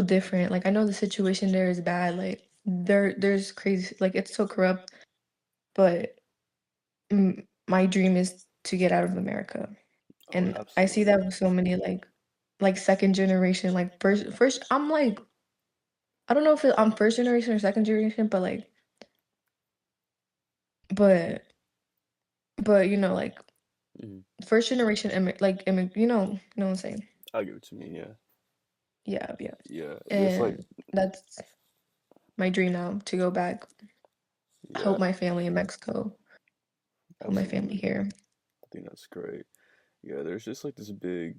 different. Like I know the situation there is bad. Like there's crazy. Like it's so corrupt. But my dream is to get out of America, Oh, and I see absolutely. that with so many like second generation. Like first, I'm like I don't know if I'm first generation or second generation, but but like Hmm. first generation you know what I'm saying? I get what you mean. Yeah. Yeah, yeah. Yeah. It's like, And that's my dream now to go back, yeah, help my family in Mexico, help my family absolutely. here. I think that's great. Yeah, there's just like this big,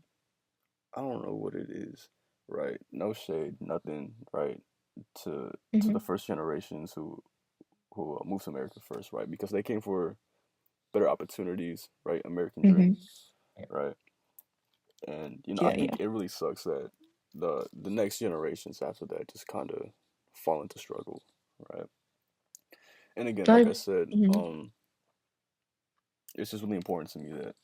I don't know what it is, right? No shade, nothing, right? To the Hmm. first generations who moved to America first, right? Because they came for better opportunities, right? American dream, Hmm. right? And I Yeah, think yeah. it really sucks that the next generations after that just kind of fall into struggle, right? And again, like I Not, said, mhm. it's just really important to me that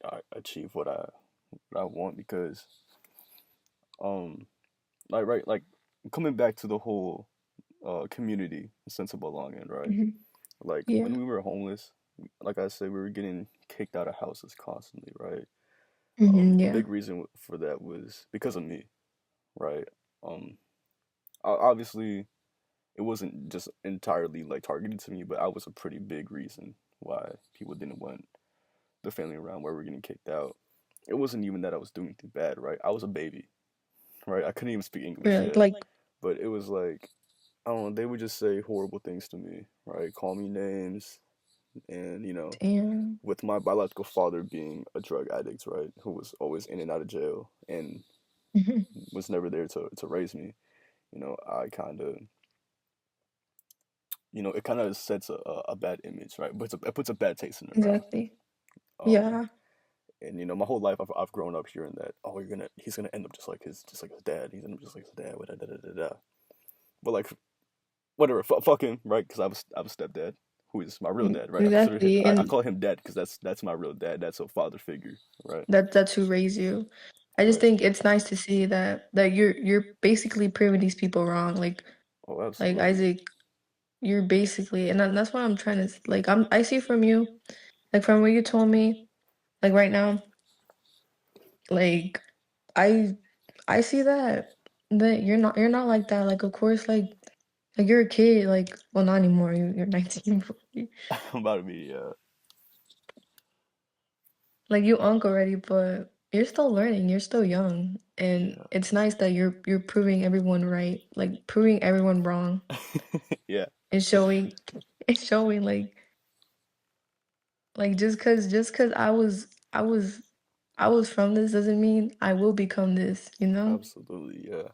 I achieve what I want because um like right like coming back to the whole community sense of belonging, right? Hmm. Like Yeah. when we were homeless, like I said, we were getting kicked out of houses constantly, right? Hmm. A Yeah. big reason for that was because of me, right? um Obviously it wasn't just entirely like targeted to me, but I was a pretty big reason why people didn't want the family around where we're getting kicked out. it wasn't even that I was doing anything bad, right? I was a baby, right? I couldn't even speak English Really? yet, Like, but it was like I don't know. They would just say horrible things to me, right? Call me names, and damn. with my biological father being a drug addict, right, who was always in and out of jail and Mhm. was never there to raise me, I kind of, it kind of sets a bad image, right? But it puts a bad taste in their mouth. Exactly. Um, Yeah. and my whole life I've grown up hearing that, oh, he's gonna end up just like his dad. He's gonna end up just like his dad. Da, da, da, da, da. But like whatever, fuck him, right? Because I have a stepdad who is my real dad, right? Exactly. I And call him dad because that's my real dad. That's a father figure, right? that's who raised you. I just Right. think it's nice to see that you're basically proving these people wrong. Oh, Like absolutely. Isaac, you're basically, and that's why I'm trying to like I see from you, like from what you told me, like right now, like I I see that you're not like that. Like of course, like you're a kid. Like well, not anymore. You're 19. I'm about to be Like you unk already, but you're still learning. You're still young, and yeah. it's nice that you're proving everyone right, like proving everyone wrong, Yeah, and showing and showing like just cause I was from this doesn't mean I will become this. You know, absolutely. Yeah.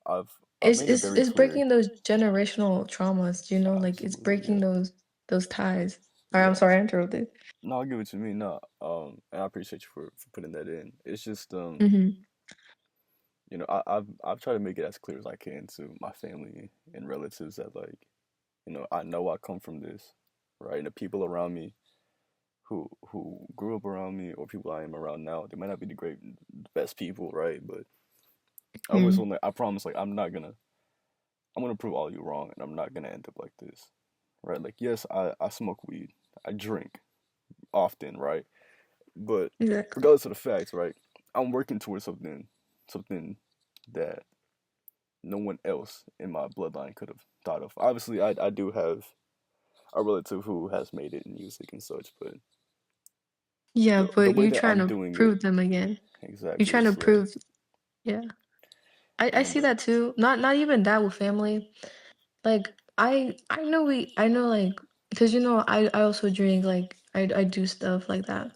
I've it's made it it's very it's clear. breaking those generational traumas. You know, like it's Absolutely. breaking Yeah. those ties. All right, I'm Yeah. sorry, I interrupted. No, I get what you mean. No, and I appreciate you for putting that in. It's just Mm-hmm. I've tried to make it as clear as I can to my family and relatives that like, I know I come from this, right? And the people around me who grew up around me or people I am around now, they might not be the best people, right? But I always Mm-hmm. told them, like, I promise, like I'm gonna prove all you wrong, and I'm not gonna end up like this, right? Like, yes, I smoke weed, I drink often, right? But Exactly. regardless of the facts, right, I'm working towards something that no one else in my bloodline could have thought of. Obviously, I do have a relative who has made it in music and such, but Yeah, the but way you that trying I'm to doing it, prove them again. You're exactly, trying is to slow. prove. Yeah. I And see that too. Not even that with family. Like I know like because I also drink like I do stuff like that.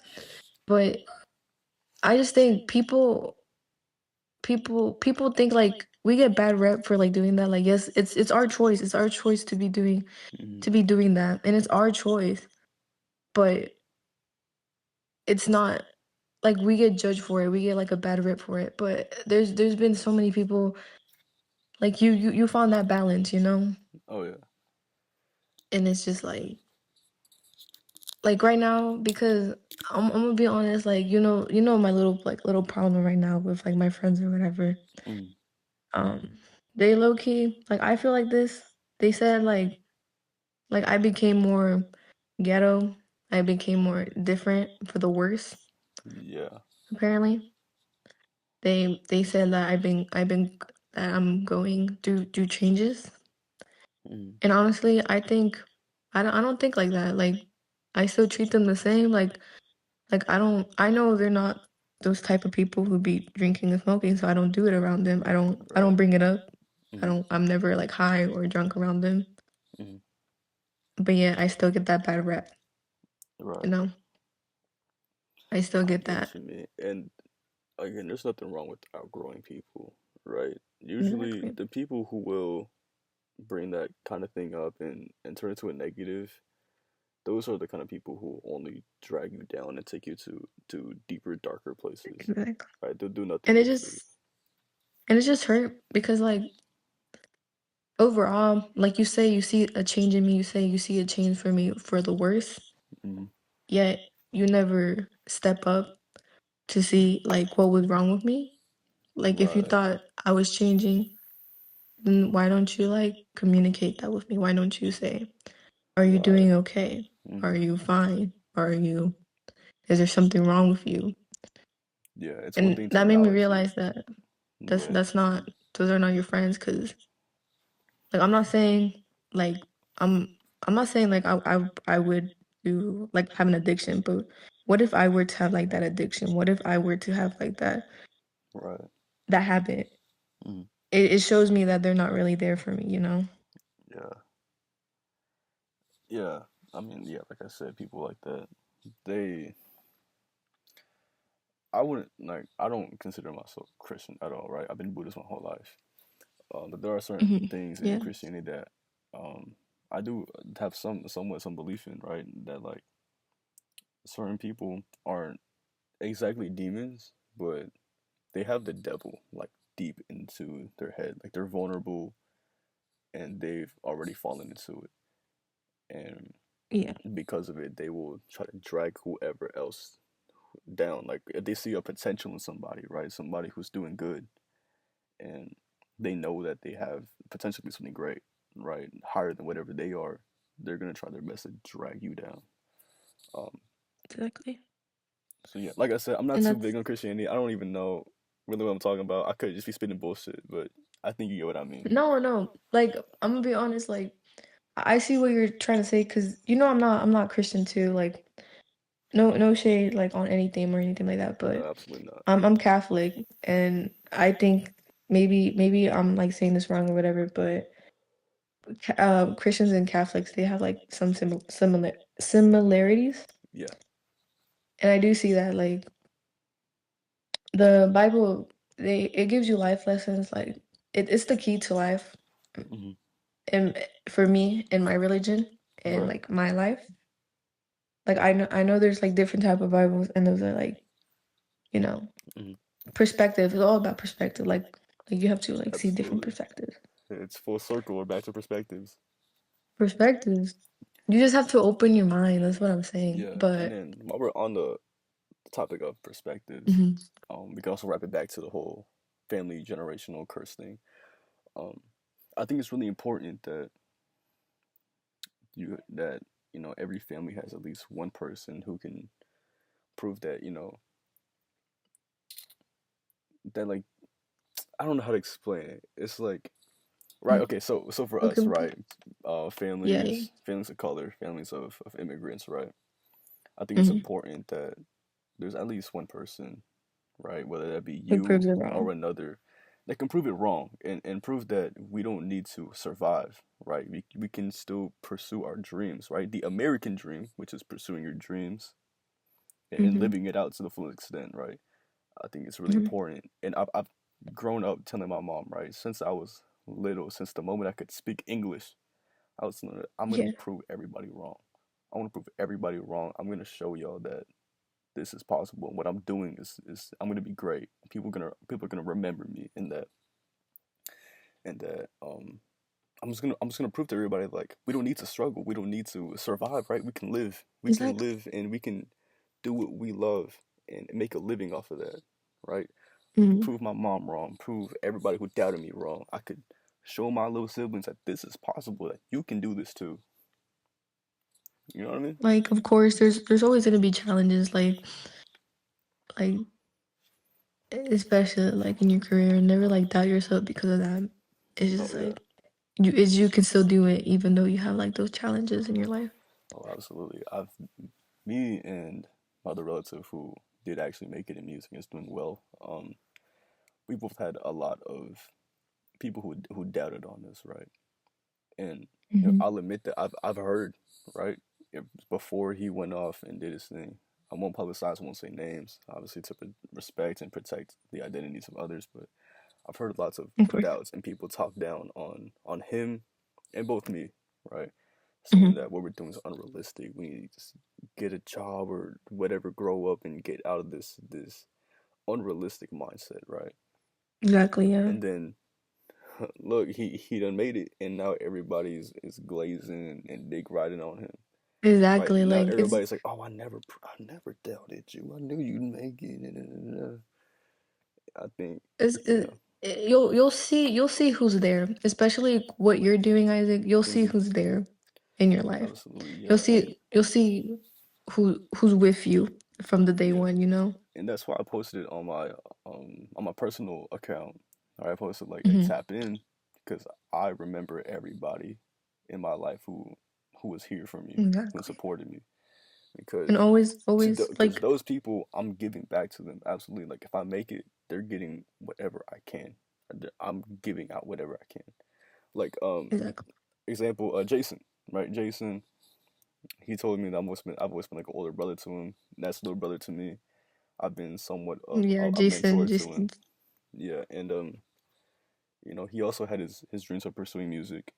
But I just think people think like we get bad rep for like doing that. Like yes, it's our choice. It's our choice to be doing mm, that. And it's our choice. But it's not like we get judged for it. We get like a bad rep for it. But there's been so many people like you found that balance, oh yeah, and it's just like right now because I'm gonna be honest, like my little problem right now with like my friends or whatever. mm, Um, they low key like I feel like this. They said like I became more ghetto. I became more different for the worse. yeah, Apparently, they said that I've been that I'm going through changes. mm, And honestly, I don't think like that. Like I still treat them the same. Like I know they're not those type of people who be drinking and smoking, so I don't do it around them. I don't right, bring it up. mm, I'm never like high or drunk around them. mm, But yeah, I still get that bad rep, you right. know? I still I get get what that. you mean, and again, there's nothing wrong with outgrowing people, right? Usually, Exactly. the people who will bring that kind of thing up and turn it to a negative, those are the kind of people who only drag you down and take you to deeper, darker places, Exactly. right? They'll do nothing And it good for you. just and it just hurt because like overall, like you say you see a change in me, you say you see a change for me for the worse, Mm, yet you never step up to see like what was wrong with me. Like if you right. thought I was changing, then why don't you like communicate that with me? Why don't you say, are you Right. doing okay? Are Mm, you fine? Is there something wrong with you? yeah, it's one And thing to that made me acknowledge it. realize that that's Yeah. that's not those are not your friends because like I'm not saying like I'm I'm not saying like I would do like have an addiction, but what if I were to have like that addiction? What if I were to have like Right. that habit? Mhm. It shows me that they're not really there for me, you know? Yeah. Yeah. I mean, yeah, like I said, people like that, they I wouldn't like I don't consider myself Christian at all, right? I've been Buddhist my whole life. But there are certain Hmm. things in Yeah. Christianity that um I do have some belief in, right? That like certain people aren't exactly demons, but they have the devil like deep into their head. Like they're vulnerable and they've already fallen into it. And Yeah. because of it, they will try to drag whoever else down. Like if they see a potential in somebody, right? Somebody who's doing good and they know that they have potentially something great, right? Higher than whatever they are, they're gonna try their best to drag you down. Um, Exactly. so yeah, like I said, I'm not And too that's big on Christianity. I don't even know really what I'm talking about. I could just be spitting bullshit, but I think you get what I mean. no, no. Like I'm gonna be honest, like I see what you're trying to say because you know I'm not Christian too. Like no shade like on anything or anything like that, No, but absolutely not. I'm Catholic and I think maybe I'm like saying this wrong or whatever, but Christians and Catholics they have like some similarities, Yeah. and I do see that like the Bible it gives you life lessons like it's the key to life, Hmm. and for me in my religion and Right. like my life. Like I know there's like different type of Bibles and those are like, you know, Hmm. perspective. It's all about perspective. Like you have to like see different Absolutely. perspectives. It's full circle. We're back to perspectives. Perspectives. You just have to open your mind. That's what I'm saying. Yeah. And But then while we're on the topic of perspectives, mhm, we can also wrap it back to the whole family generational curse thing. Um, I think it's really important that every family has at least one person who can prove that that like I don't know how to explain it. It's like right, mm, okay, so for okay, us, right, yeah, yeah. families of color, families of immigrants, right. I think it's Mm-hmm. important that there's at least one person, right, whether that be It proves you it or wrong. another, that can prove it wrong and prove that we don't need to survive, right? We can still pursue our dreams, right? The American dream, which is pursuing your dreams and Mm-hmm. living it out to the full extent, right? I think it's really Mm-hmm. important. And I've grown up telling my mom, right, since I was little, since the moment I could speak English, I was telling her, I'm gonna Yeah. prove everybody wrong. I want to prove everybody wrong. I'm gonna show y'all that this is possible. And what I'm doing is I'm gonna be great. People are gonna remember me in that and that I'm just gonna prove to everybody like we don't need to struggle. We don't need to survive, right? We can live. We can Exactly. live and we can do what we love and make a living off of that, right? Mm-hmm. Prove my mom wrong. Prove everybody who doubted me wrong. I could show my little siblings that this is possible. That you can do this too. You know what I mean? Like of course there's always gonna be challenges like especially like in your career and never like doubt yourself because of that. It's Oh just yeah. like you can still do it even though you have like those challenges in your life. Oh, absolutely. Me and my other relative who did actually make it in music and is doing well. We both had a lot of people who doubted on us, right? And Hmm. I'll admit that I've heard, right, before he went off and did his thing. I won't publicize, I won't say names, obviously to respect and protect the identities of others. But I've heard lots of Of course. doubts and people talk down on him and both me, right? Saying Hmm. that what we're doing is unrealistic. We need to just get a job or whatever, grow up and get out of this unrealistic mindset, right? Exactly, yeah. And then look, he done made it, and now everybody's is glazing and dick riding on him, right? Exactly. Now Like it's everybody's like, "Oh, I never doubted you. I knew you'd make it." I think, it's yeah, you'll see who's there, especially what you're doing, Isaac. You'll see hmm, who's there in your life. absolutely, You'll yeah, and see you'll see who's with you from the day yeah, one, you know? and that's why I posted it on my personal account. All right, I posted like a Hmm. tap in because I remember everybody in my life who was here for me, who Exactly. supported me. And because always because like those people, I'm giving back to them absolutely. Like if I make it, they're getting whatever I can. I'm giving out whatever I can. Like exactly. example, Jason, right? Jason, he told me that I've always been like an older brother to him. That's little brother to me. I've been somewhat of Yeah, a mentor to Jason. him. Yeah, and he also had his dreams of pursuing music,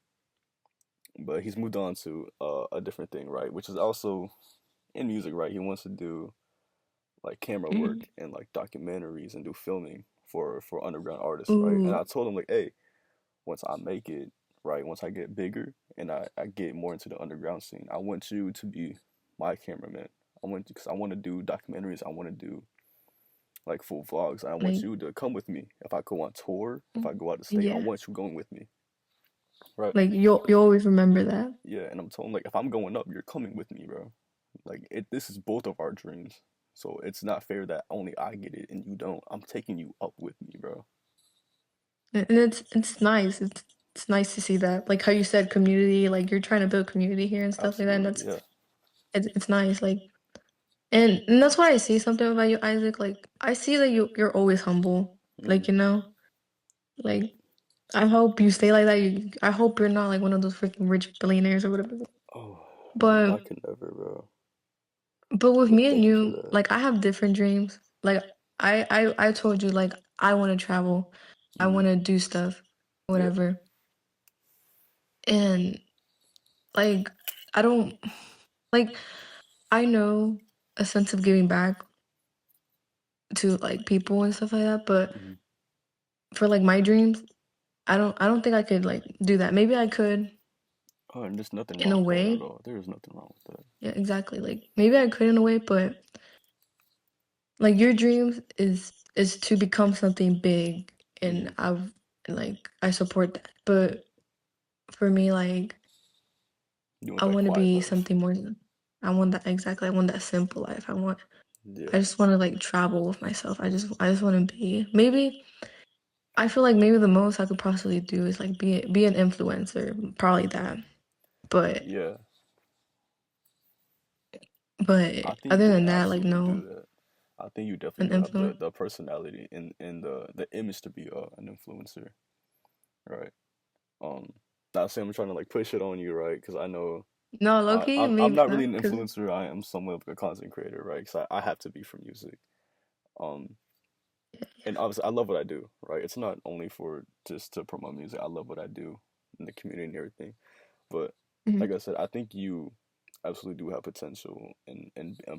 but he's moved on to a different thing, right? Which is also in music, right? He wants to do like camera work Mhm. and like documentaries and do filming for underground artists, right? And Ooh, I told him like, hey, once I make it, right, once I get bigger and I get more into the underground scene, I want you to be my cameraman. Because I want to do documentaries. I want to do like full vlogs. I want like you to come with me. If I go on tour, if I go out of state, I yeah, want you going with me, right? like you'll always remember that. Yeah, and I'm telling like if I'm going up, you're coming with me, bro. Like this is both of our dreams. So it's not fair that only I get it and you don't. I'm taking you up with me, bro. And it's nice. It's nice to see that. Like how you said community, like you're trying to build community here and stuff like that. And Absolutely, that's yeah. it's nice. Like and that's why I see something about you, Isaac. Like I see that you're always humble. Mm. Like, like I hope you stay like that. I hope you're not like one of those freaking rich billionaires or whatever. Oh, I But could never, bro. with But me and thank you for you, that. like I have different dreams. Like I told you like I want to travel. I Mm. want to do stuff, Yeah. whatever. And like I don't like I know a sense of giving back to like people and stuff like that, but Mm. for like my dreams, I don't think I could like do that. Maybe I could Oh, and there's nothing in wrong a with that at way. all. There's nothing wrong with that. Yeah, exactly. Like maybe I could in a way, but like your dreams is to become something big, and Mm. I support that. But for me, like You want I that want to quiet be life. something more. I want that exactly. I want that simple life. I Yeah. just want to like travel with myself. I just want to be maybe. I feel like maybe the most I could possibly do is like be an influencer, probably that. But Yeah. I think you other could than that, like absolutely no, do that. I think you definitely an do have influence. the personality and the image to be an influencer, right? Um, not saying I'm trying to like push it on you, right? Because I know No, Loki, I'm maybe not really not, an because influencer. I am somewhat of a content creator, right? Because I have to be for music. Um, and obviously I love what I do, right? It's not only for just to promote music. I love what I do in the community and everything. But like I said, I think you absolutely do have potential and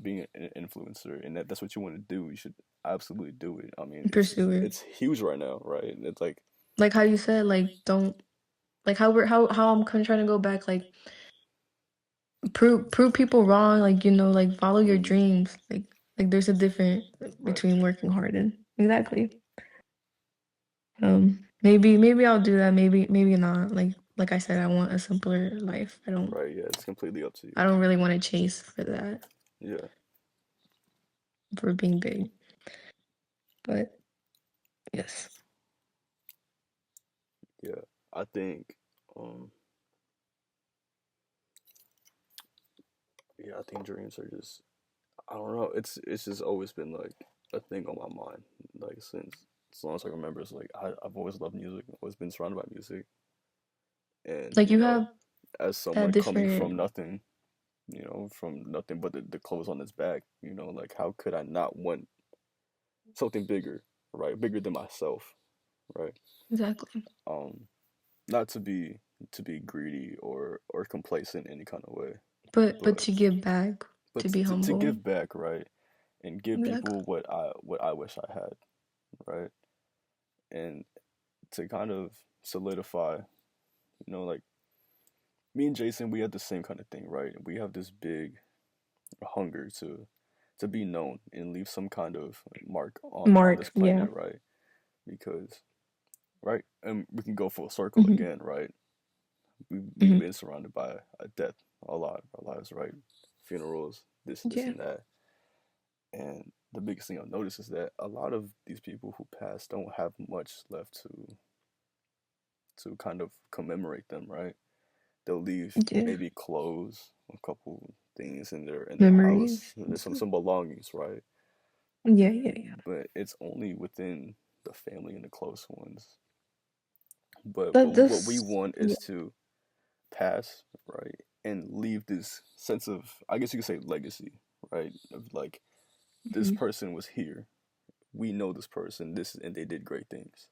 being an influencer, and that's what you want to do. You should absolutely do it. I mean, pursue it. it's huge right now, right? It's like, Like how you said, like don't like how I'm kind of trying to go back, like prove people wrong, like like follow your mm, dreams, like there's a difference right, between working hard and exactly. Maybe I'll do that. Maybe not. Like I said, I want a simpler life. right. Yeah, it's completely up to you. I don't really want to chase for that Yeah, for being big. But yes, yeah. I think, um, yeah, I think dreams are just, I don't know. It's just always been like a thing on my mind, like since as long as I remember. It's like I've always loved music. I've always been surrounded by music, and like you have as that someone coming different. from nothing, from nothing but the clothes on his back, like how could I not want something bigger, right? Bigger than myself, right? Exactly. Um, not to be greedy or complacent in any kind of way, But but to give back, but to be to humble. give back, right? And give Exactly. people what I wish I had, right? And to kind of solidify, like me and Jason, we have the same kind of thing, right? We have this big hunger to be known and leave some kind of mark on Mark, this yeah. planet, right? Because right, and we can go full circle hmm again, right? We've hmm been surrounded by a death a lot of our lives, right? Funerals, this Yeah. and that, and the biggest thing I've noticed is that a lot of these people who pass don't have much left to kind of commemorate them, right? They'll leave Yeah. maybe clothes, a couple things in their Memories house. and There's stuff. some belongings, right? Yeah, yeah, yeah. But it's only within the family and the close ones. But But what we this, want yeah. is to pass, right, and leave this sense of, I guess you could say, legacy, right? Of like, this Mhm. person was here. We know this person. This and they did great things.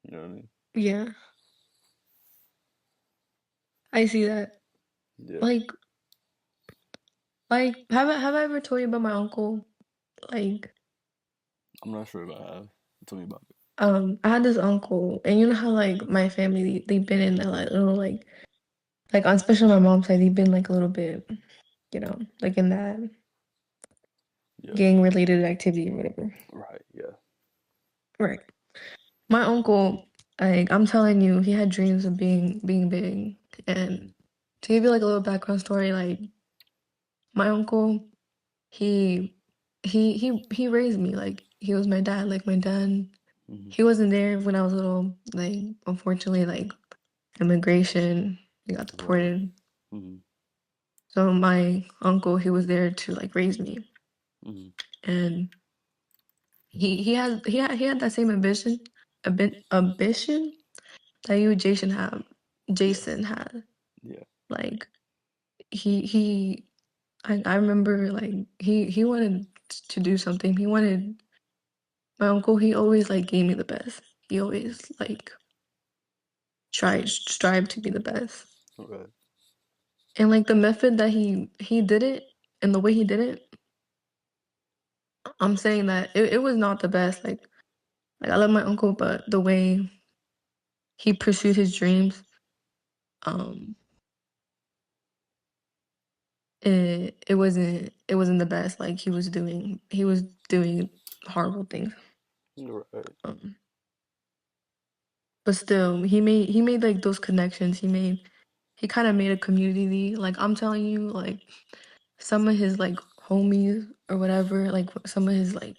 You know what I mean? Yeah, I see that. Yeah. Like, have I ever told you about my uncle? Like, I'm not sure if I have. Tell me about it. I had this uncle, and you know how like my family they've been in that like little like on especially my mom's side they've been like a little bit, like in that Yeah. gang related activity or whatever. Right. Yeah. Right. My uncle, like I'm telling you, he had dreams of being big. And Hmm. to give you like a little background story, like my uncle, he he raised me. Like he was my dad. Like my dad, Hmm. he wasn't there when I was little. Like unfortunately, like immigration, he got Right. deported. Hmm. So my uncle, he was there to like raise me. Hmm. And he had that same ambition, ambition that you Yeah. Jason had. Yeah. Like he I remember like he wanted to do something. He wanted my uncle, he always like gave me the best. He always like tried strive to be the best. Right. And like the method that he did it and the way he did it, I'm saying that it was not the best. Like I love my uncle, but the way he pursued his dreams, um it wasn't the best. Like he was doing horrible things. Right. Um but still he made like those connections. He kind of made a community. Like I'm telling you, like some of his like homies or whatever, like some of his like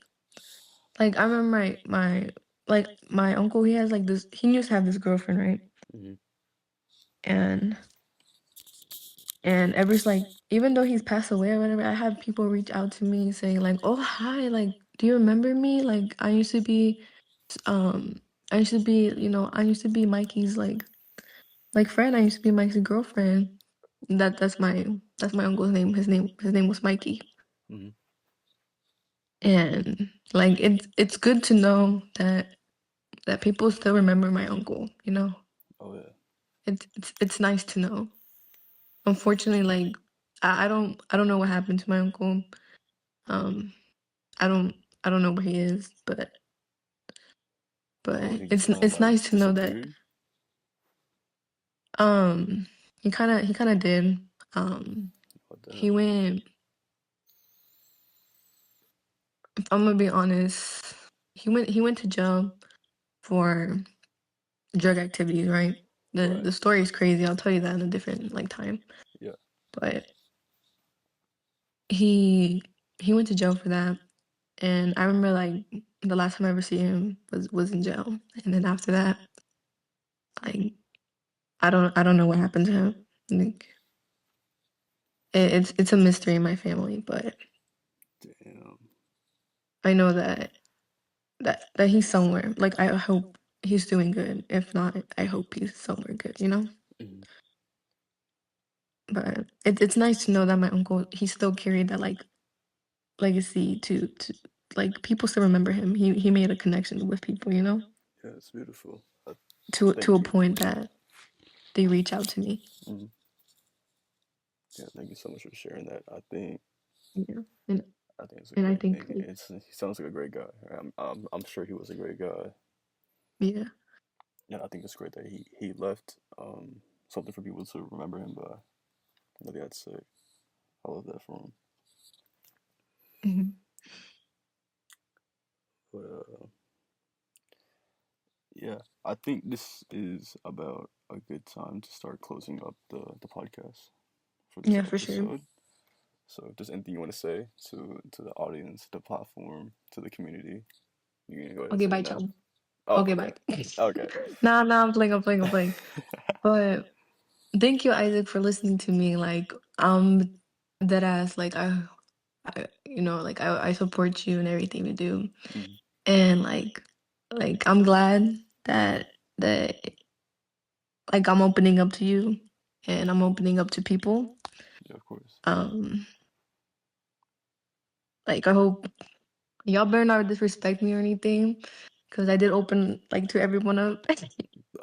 I remember my uncle, he has like this, he used to have this girlfriend, right? Hmm. And every like even though he's passed away or whatever, I have people reach out to me saying like, "Oh, hi, like do you remember me? Like um I used to be Mikey's like friend. I used to be Mike's girlfriend. That's my uncle's name. His name was Mikey. Hmm. And like it's good to know that people still remember my uncle, you know? Oh yeah. It's nice to know. Unfortunately, like I don't know what happened to my uncle. Um I don't I don't know where he is, Oh, but he it's kind of it's like nice to know that disappeared. um he kind of did. Um What he the? went If I'm gonna be honest, he went to jail for drug activities, right? The Right. the story is crazy. I'll tell you that in a different like time. Yeah. But he he went to jail for that. And I remember like the last time I ever see him was in jail. And then after that, like I don't know what happened to him. Like it's a mystery in my family, but Damn. I know that he's somewhere. Like I hope he's doing good. If not, I hope he's somewhere good, you know? Hmm. But it's nice to know that my uncle he still carried that like legacy to like people still remember him. He made a connection with people, you know, Yeah, it's beautiful. to Thank a you. point that they reach out to me. Hmm. Yeah, thank you so much for sharing that. Yeah, and I think it's a and I great think thing. He sounds like a great guy. I'm sure he was a great guy. yeah. Yeah, I think it's great that he left something for people to remember him by. I think that's sick. I love that for him. Mhm. But yeah, I think this is about a good time to start closing up the podcast for this Yeah, for sure. episode. So, if there's anything you want to say to the audience, the platform, to the community, you can go ahead and Okay, say it bye, now. ciao. Oh, Okay, okay, bye. okay. Nah, I'm playing. But thank you, Isaac, for listening to me. Like, that ass like I you know like I support you and everything you do, Mm, and like I'm glad that like I'm opening up to you and I'm opening up to people. yeah, of course. Um, like I hope y'all better not disrespect me or anything, because I did open like to everyone up.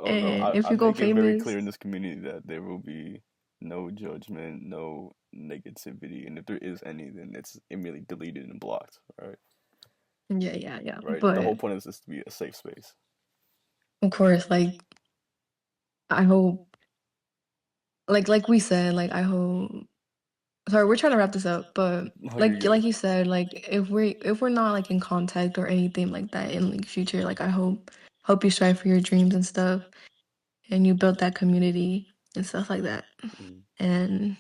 Oh no, And if I you go make it very clear famous, in this community that there will be no judgment, no negativity, and if there is any, then it's immediately deleted and blocked. Right, yeah, yeah, yeah. right. The whole But point is this to be a safe space. of course, like I hope, like we said, like I hope. Sorry, we're trying to wrap this up, but Oh, you're like good. you said, like if we're not like in contact or anything like that in like future, like I hope you strive for your dreams and stuff, and you build that community and stuff like that. Mm, And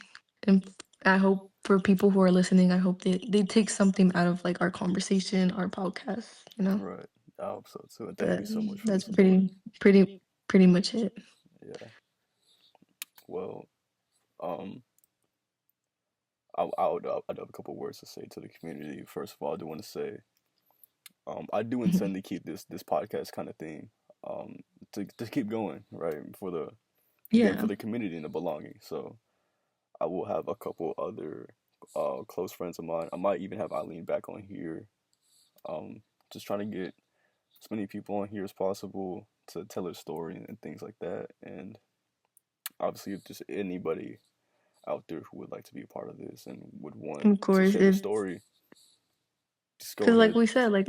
and I hope for people who are listening, I hope they take something out of like our conversation, our podcast, you know. right. I hope so too. And thank But you so much for the that's support. pretty much it. Yeah. Well, um, I do have a couple words to say to the community. First of all, I do want to say, I do intend to keep this podcast kind of thing, um, to keep going, right? For the again for Yeah, the community and the belonging. So I will have a couple other close friends of mine. I might even have Eileen back on here. Um, just trying to get as many people on here as possible to tell their story and things like that. And obviously, if there's anybody out there who would like to be a part of this and would want of to course. share their If story, just go Because like ahead. we said, like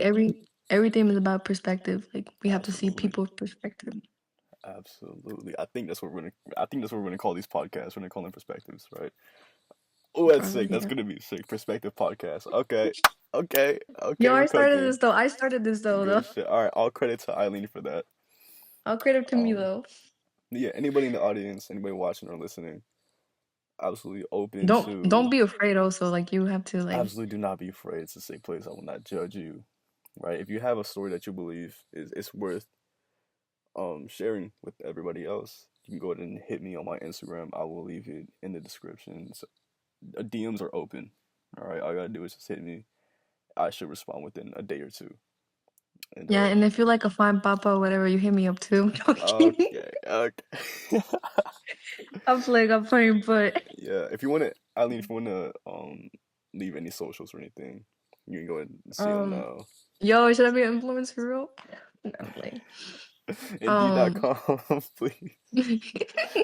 everything is about perspective. Like we have to see Absolutely. people's perspective. Absolutely. I think that's what we're gonna call these podcasts. We're gonna call them perspectives, right? Oh, that's sick. Probably, That's yeah. gonna be sick. Perspective podcast. Okay. Okay. Yo, Okay, we're I started cooking. this though. I started this though. Good shit. All right, all credit to Eileen for that. I'll credit to me Um, though. yeah, anybody in the audience, anybody watching or listening, absolutely open Don't to be afraid. Also, like you have to like. absolutely do not be afraid. It's a safe place. I will not judge you. Right? If you have a story that you believe is it's worth sharing with everybody else, you can go ahead and hit me on my Instagram. I will leave it in the description. So, DMs are open. All right, all you gotta do is just hit me. I should respond within a day or two. And Yeah, and if you like a fine papa or whatever, you hit me up too. okay, okay. I'm playing, but Yeah, if you want to, Eileen, if you want to leave any socials or anything, you can go ahead and see them um, now. yo, should I be an influencer for real? No, I'm playing. Um, Indeed.com, please.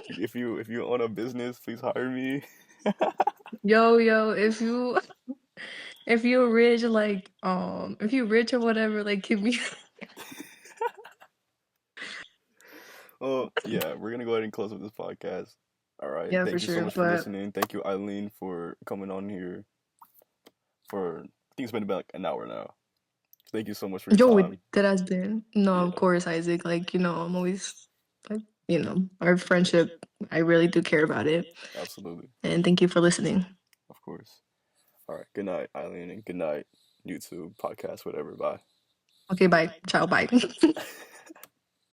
If you own a business, please hire me. yo, if you're rich, like if you're rich or whatever, like give me. Oh, yeah, we're gonna go ahead and close with this podcast. All right. Yeah, for Thank you so sure. much for But listening. Thank you, Eileen, for coming on here for I think it's been about an hour now. Thank you so much for your yo, time. that has been no, of Yeah, course, Isaac. Like I'm always like our friendship. I really do care about it, absolutely. and thank you for listening. Of course. All right. Good night, Eileen, and good night, YouTube, podcast, whatever. Bye. Okay, bye. Ciao, bye.